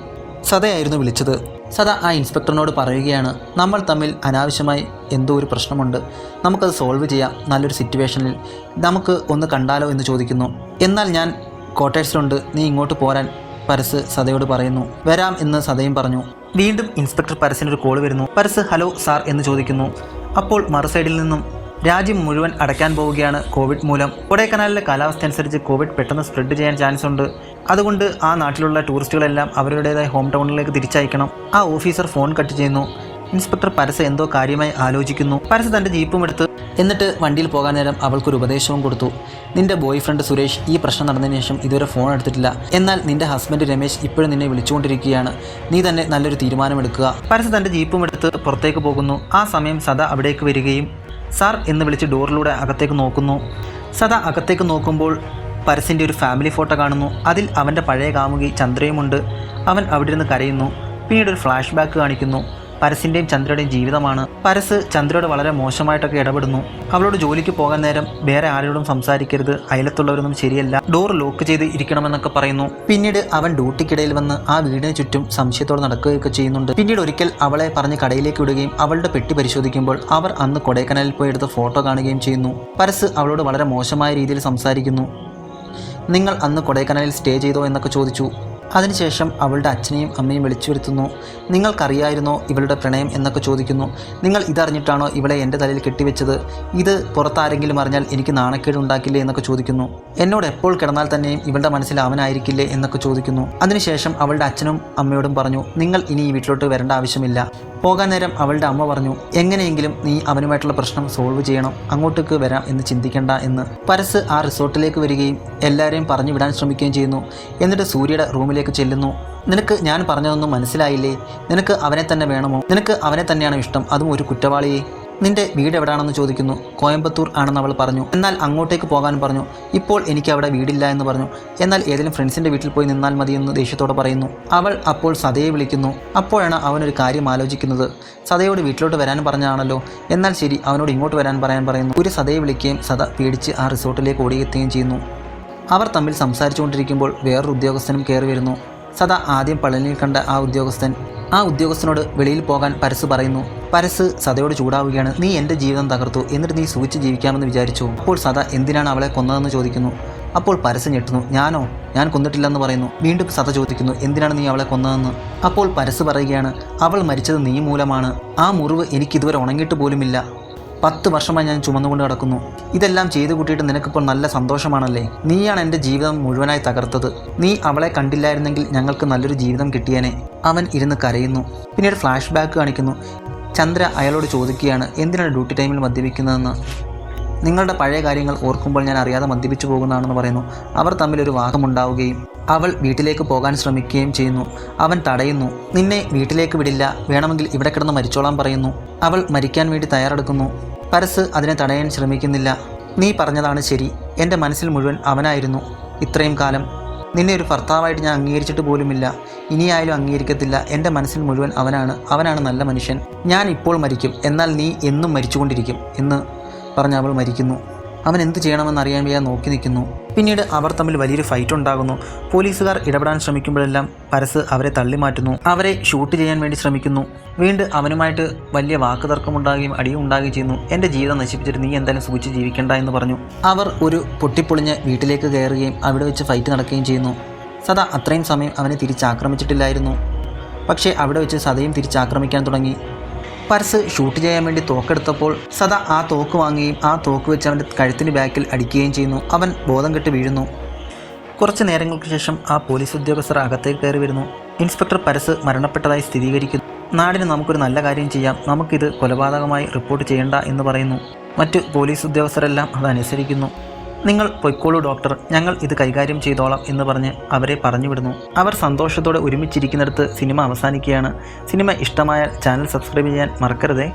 സദയായിരുന്നു വിളിച്ചത്. സദ ആ ഇൻസ്പെക്ടറിനോട് പറയുകയാണ്, നമ്മൾ തമ്മിൽ അനാവശ്യമായി എന്തോ ഒരു പ്രശ്നമുണ്ട്, നമുക്കത് സോൾവ് ചെയ്യാം. നല്ലൊരു സിറ്റുവേഷനിൽ നമുക്ക് ഒന്ന് കണ്ടാലോ എന്ന് ചോദിക്കുന്നു. എന്നാൽ ഞാൻ ക്വാർട്ടേഴ്സിലുണ്ട്, നീ ഇങ്ങോട്ട് പോരാൻ പരസ് സദയോട് പറയുന്നു. വരാം എന്ന് സദയും പറഞ്ഞു. വീണ്ടും ഇൻസ്പെക്ടർ പരസിനൊരു കോൾ വരുന്നു. പരസ് ഹലോ സാർ എന്ന് ചോദിക്കുന്നു. അപ്പോൾ മറുസൈഡിൽ നിന്നും രാജ്യം മുഴുവൻ അടയ്ക്കാൻ പോവുകയാണ് കോവിഡ് മൂലം. കൊടൈക്കനാലിലെ കാലാവസ്ഥ അനുസരിച്ച് കോവിഡ് പെട്ടെന്ന് സ്പ്രെഡ് ചെയ്യാൻ ചാൻസ് ഉണ്ട്. അതുകൊണ്ട് ആ നാട്ടിലുള്ള ടൂറിസ്റ്റുകളെല്ലാം അവരുടേതായ ഹോം ടൗണിലേക്ക് തിരിച്ചയക്കണം. ആ ഓഫീസർ ഫോൺ കട്ട് ചെയ്യുന്നു. ഇൻസ്പെക്ടർ പരസ് എന്തോ കാര്യമായി ആലോചിക്കുന്നു. പരസ് തൻ്റെ ജീപ്പും എടുത്ത് എന്നിട്ട് വണ്ടിയിൽ പോകാൻ നേരം അവൾക്കൊരു ഉപദേശവും കൊടുത്തു. നിന്റെ ബോയ് ഫ്രണ്ട് സുരേഷ് ഈ പ്രശ്നം നടന്നതിന് ശേഷം ഇതുവരെ ഫോൺ എടുത്തിട്ടില്ല. എന്നാൽ നിന്റെ ഹസ്ബൻഡ് രമേശ് ഇപ്പോഴും നിന്നെ വിളിച്ചുകൊണ്ടിരിക്കുകയാണ്. നീ തന്നെ നല്ലൊരു തീരുമാനമെടുക്കുക. പരസ് തൻ്റെ ജീപ്പും എടുത്ത് പുറത്തേക്ക് പോകുന്നു. ആ സമയം സദ അവിടേക്ക് വരികയും സാർ എന്ന് വിളിച്ച് ഡോറിലൂടെ അകത്തേക്ക് നോക്കുന്നു. സദ അകത്തേക്ക് നോക്കുമ്പോൾ പരസിൻ്റെ ഒരു ഫാമിലി ഫോട്ടോ കാണുന്നു. അതിൽ അവൻ്റെ പഴയ കാമുകി ചന്ദ്രയുമുണ്ട്. അവൻ അവിടെ നിന്ന് കരയുന്നു. പിന്നീട് ഒരു ഫ്ലാഷ് ബാക്ക് കാണിക്കുന്നു. പരസിൻ്റെയും ചന്ദ്രയുടെയും ജീവിതമാണ്. പരസ് ചന്ദ്രയോട് വളരെ മോശമായിട്ടൊക്കെ ഇടപെടുന്നു. അവളോട് ജോലിക്ക് പോകാൻ നേരം വേറെ ആരോടും സംസാരിക്കരുത്, അയലത്തുള്ളവരൊന്നും ശരിയല്ല, ഡോർ ലോക്ക് ചെയ്ത് ഇരിക്കണമെന്നൊക്കെ പറയുന്നു. പിന്നീട് അവൻ ഡ്യൂട്ടിക്കിടയിൽ വന്ന് ആ വീടിന് ചുറ്റും സംശയത്തോടെ നടക്കുകയൊക്കെ ചെയ്യുന്നുണ്ട്. പിന്നീട് ഒരിക്കൽ അവളെ പറഞ്ഞ് കടയിലേക്ക് വിടുകയും അവളുടെ പെട്ടി പരിശോധിക്കുമ്പോൾ അവർ അന്ന് കൊടൈക്കനാലിൽ പോയി എടുത്ത ഫോട്ടോ കാണുകയും ചെയ്യുന്നു. പരസ് അവളോട് വളരെ മോശമായ രീതിയിൽ സംസാരിക്കുന്നു. നിങ്ങൾ അന്ന് കൊടൈക്കനാലിൽ സ്റ്റേ ചെയ്തോ എന്നൊക്കെ ചോദിച്ചു. അതിനുശേഷം അവളുടെ അച്ഛനെയും അമ്മയും വിളിച്ചു വരുത്തുന്നു. നിങ്ങൾക്കറിയായിരുന്നോ ഇവളുടെ പ്രണയം എന്നൊക്കെ ചോദിക്കുന്നു. നിങ്ങൾ ഇതറിഞ്ഞിട്ടാണോ ഇവളെ എൻ്റെ തലയിൽ കെട്ടിവെച്ചത്? ഇത് പുറത്താരെങ്കിലും അറിഞ്ഞാൽ എനിക്ക് നാണക്കേട് ഉണ്ടാക്കില്ലേ എന്നൊക്കെ ചോദിക്കുന്നു. എന്നോട് എപ്പോൾ കിടന്നാൽ തന്നെയും ഇവളുടെ മനസ്സിൽ അവനായിരിക്കില്ലേ എന്നൊക്കെ ചോദിക്കുന്നു. അതിനുശേഷം അവളുടെ അച്ഛനും അമ്മയോടും പറഞ്ഞു, നിങ്ങൾ ഇനി ഈ വീട്ടിലോട്ട് വരേണ്ട ആവശ്യമില്ല. പോകാൻ നേരം അവളുടെ അമ്മ പറഞ്ഞു, എങ്ങനെയെങ്കിലും നീ അവനുമായിട്ടുള്ള പ്രശ്നം സോൾവ് ചെയ്യണം, അങ്ങോട്ടേക്ക് വരാം എന്ന് ചിന്തിക്കേണ്ട എന്ന്. പരസ് ആ റിസോർട്ടിലേക്ക് വരികയും എല്ലാവരെയും പറഞ്ഞു വിടാൻ ശ്രമിക്കുകയും ചെയ്യുന്നു. എന്നിട്ട് സൂര്യയുടെ റൂമിലേക്ക് ചെല്ലുന്നു. നിനക്ക് ഞാൻ പറഞ്ഞതൊന്നും മനസ്സിലായില്ലേ? നിനക്ക് അവനെ തന്നെ വേണമോ? നിനക്ക് അവനെ തന്നെയാണോ ഇഷ്ടം, അതും ഒരു കുറ്റവാളിയെ? നിന്റെ വീട് എവിടെയാണെന്ന് ചോദിക്കുന്നു. കോയമ്പത്തൂർ ആണെന്ന് അവൾ പറഞ്ഞു. എന്നാൽ അങ്ങോട്ടേക്ക് പോകാൻ പറഞ്ഞു. ഇപ്പോൾ എനിക്ക് അവിടെ വീടില്ല എന്ന് പറഞ്ഞു. എന്നാൽ ഏതെങ്കിലും ഫ്രണ്ട്സിൻ്റെ വീട്ടിൽ പോയി നിന്നാൽ മതിയെന്ന് ദേഷ്യത്തോടെ പറയുന്നു. അവൾ അപ്പോൾ സതയെ വിളിക്കുന്നു. അപ്പോഴാണ് അവനൊരു കാര്യം ആലോചിക്കുന്നത്. സതയോട് വീട്ടിലോട്ട് വരാൻ പറഞ്ഞാണല്ലോ, എന്നാൽ ശരി, അവനോട് ഇങ്ങോട്ട് വരാൻ പറയുന്നു. ഒരു സതയെ വിളിക്കുകയും സത പേടിച്ച് ആ റിസോർട്ടിലേക്ക് ഓടിയെത്തുകയും ചെയ്യുന്നു. അവർ തമ്മിൽ സംസാരിച്ചുകൊണ്ടിരിക്കുമ്പോൾ വേറൊരു ഉദ്യോഗസ്ഥനും കയറി വരുന്നു. സദാ ആദ്യം പളനിയിൽ കണ്ട ആ ഉദ്യോഗസ്ഥനോട് വെളിയിൽ പോകാൻ പരസ് പറയുന്നു. പരസ് സദയോട് ചൂടാവുകയാണ്. നീ എൻ്റെ ജീവിതം തകർത്തു, എന്നിട്ട് നീ സൂചിച്ച് ജീവിക്കാമെന്ന് വിചാരിച്ചു. അപ്പോൾ സദ എന്തിനാണ് അവളെ കൊന്നതെന്ന് ചോദിക്കുന്നു. അപ്പോൾ പരസ് ഞെട്ടുന്നു. ഞാൻ കൊന്നിട്ടില്ലെന്ന് പറയുന്നു. വീണ്ടും സദ ചോദിക്കുന്നു, എന്തിനാണ് നീ അവളെ കൊന്നതെന്ന്. അപ്പോൾ പരസ് പറയുകയാണ്, അവൾ മരിച്ചത് നീ മൂലമാണ്. ആ മുറിവ് എനിക്കിതുവരെ ഉണങ്ങിയിട്ട് പോലുമില്ല. 10 വർഷമായി ഞാൻ ചുമന്നുകൊണ്ട് കിടക്കുന്നു. ഇതെല്ലാം ചെയ്തു കൂട്ടിയിട്ട് നിനക്കിപ്പോൾ നല്ല സന്തോഷമാണല്ലേ? നീയാണ് എൻ്റെ ജീവിതം മുഴുവനായി തകർത്തത്. നീ അവളെ കണ്ടില്ലായിരുന്നെങ്കിൽ ഞങ്ങൾക്ക് നല്ലൊരു ജീവിതം കിട്ടിയേനെ. അവൻ ഇരുന്ന് കരയുന്നു. പിന്നീട് ഫ്ലാഷ് ബാക്ക് കാണിക്കുന്നു. ചന്ദ്ര അയാളോട് ചോദിക്കുകയാണ്, എന്തിനാണ് ഡ്യൂട്ടി ടൈമിൽ മദ്യപിക്കുന്നതെന്ന്. നിങ്ങളുടെ പഴയ കാര്യങ്ങൾ ഓർക്കുമ്പോൾ ഞാൻ അറിയാതെ മദ്യപിച്ചു പോകുന്നതാണെന്ന് പറയുന്നു. അവർ തമ്മിലൊരു വാദമുണ്ടാവുകയും അവൾ വീട്ടിലേക്ക് പോകാൻ ശ്രമിക്കുകയും ചെയ്യുന്നു. അവൻ തടയുന്നു. നിന്നെ വീട്ടിലേക്ക് വിടില്ല, വേണമെങ്കിൽ ഇവിടെ കിടന്ന് മരിച്ചോളാൻ പറയുന്നു. അവൾ മരിക്കാൻ വേണ്ടി തയ്യാറെടുക്കുന്നു. പരസ് അതിനെ തടയാൻ ശ്രമിക്കുന്നില്ല. നീ പറഞ്ഞതാണ് ശരി, എൻ്റെ മനസ്സിൽ മുഴുവൻ അവനായിരുന്നു ഇത്രയും കാലം. നിന്നെ ഒരു ഭർത്താവായിട്ട് ഞാൻ അംഗീകരിച്ചിട്ട് പോലുമില്ല, ഇനിയായാലും അംഗീകരിക്കത്തില്ല. എൻ്റെ മനസ്സിൽ മുഴുവൻ അവനാണ് നല്ല മനുഷ്യൻ. ഞാൻ ഇപ്പോൾ മരിക്കും, എന്നാൽ നീ എന്നും മരിച്ചുകൊണ്ടിരിക്കും എന്ന് പറഞ്ഞ് അവൾ മരിക്കുന്നു. അവൻ എന്ത് ചെയ്യണമെന്ന് അറിയാൻ വയ്യാതെ നോക്കി നിൽക്കുന്നു. പിന്നീട് അവർ തമ്മിൽ വലിയൊരു ഫൈറ്റ് ഉണ്ടാകുന്നു. പോലീസുകാർ ഇടപെടാൻ ശ്രമിക്കുമ്പോഴെല്ലാം പരസ് അവരെ തള്ളിമാറ്റുന്നു. അവരെ ഷൂട്ട് ചെയ്യാൻ വേണ്ടി ശ്രമിക്കുന്നു. വീണ്ടും അവനുമായിട്ട് വലിയ വാക്കുതർക്കമുണ്ടാകുകയും അടിയും ഉണ്ടാകുകയും ചെയ്യുന്നു. എൻ്റെ ജീവിതം നശിപ്പിച്ചിട്ട് നീ എന്തായാലും സൂക്ഷിച്ച് ജീവിക്കേണ്ട എന്ന് പറഞ്ഞു. അവർ ഒരു പൊട്ടിപ്പൊളിഞ്ഞ് വീട്ടിലേക്ക് കയറുകയും അവിടെ വെച്ച് ഫൈറ്റ് നടക്കുകയും ചെയ്യുന്നു. സദ അത്രയും സമയം അവനെ തിരിച്ചാക്രമിച്ചിട്ടില്ലായിരുന്നു. പക്ഷേ അവിടെ വെച്ച് സദയും തിരിച്ചാക്രമിക്കാൻ തുടങ്ങി. പരസ് ഷൂട്ട് ചെയ്യാൻ വേണ്ടി തോക്കെടുത്തപ്പോൾ സദ ആ തോക്ക് വാങ്ങുകയും ആ തോക്ക് വെച്ച് അവൻ്റെ കഴുത്തിന് ബാക്കിൽ അടിക്കുകയും ചെയ്യുന്നു. അവൻ ബോധം കെട്ട് വീഴുന്നു. കുറച്ച് നേരങ്ങൾക്ക് ശേഷം ആ പോലീസ് ഉദ്യോഗസ്ഥർ അകത്തേക്ക് കയറി വരുന്നു. ഇൻസ്പെക്ടർ പരസ് മരണപ്പെട്ടതായി സ്ഥിരീകരിക്കുന്നു. നാടിന് നമുക്കൊരു നല്ല കാര്യം ചെയ്യാം, നമുക്കിത് കൊലപാതകമായി റിപ്പോർട്ട് ചെയ്യണ്ട എന്ന് പറയുന്നു. മറ്റ് പോലീസ് ഉദ്യോഗസ്ഥരെല്ലാം അതനുസരിക്കുന്നു. നിങ്ങൾ പൊയ്ക്കോളൂ ഡോക്ടർ, ഞങ്ങൾ ഇത് കൈകാര്യം ചെയ്തോളാം എന്ന് പറഞ്ഞ് അവരെ പറഞ്ഞു വിടുന്നു. അവർ സന്തോഷത്തോടെ ഒരുമിച്ചിരിക്കുന്നിടത്ത് സിനിമ അവസാനിക്കുകയാണ്. സിനിമ ഇഷ്ടമായാൽ ചാനൽ സബ്സ്ക്രൈബ് ചെയ്യാൻ മറക്കരുതേ.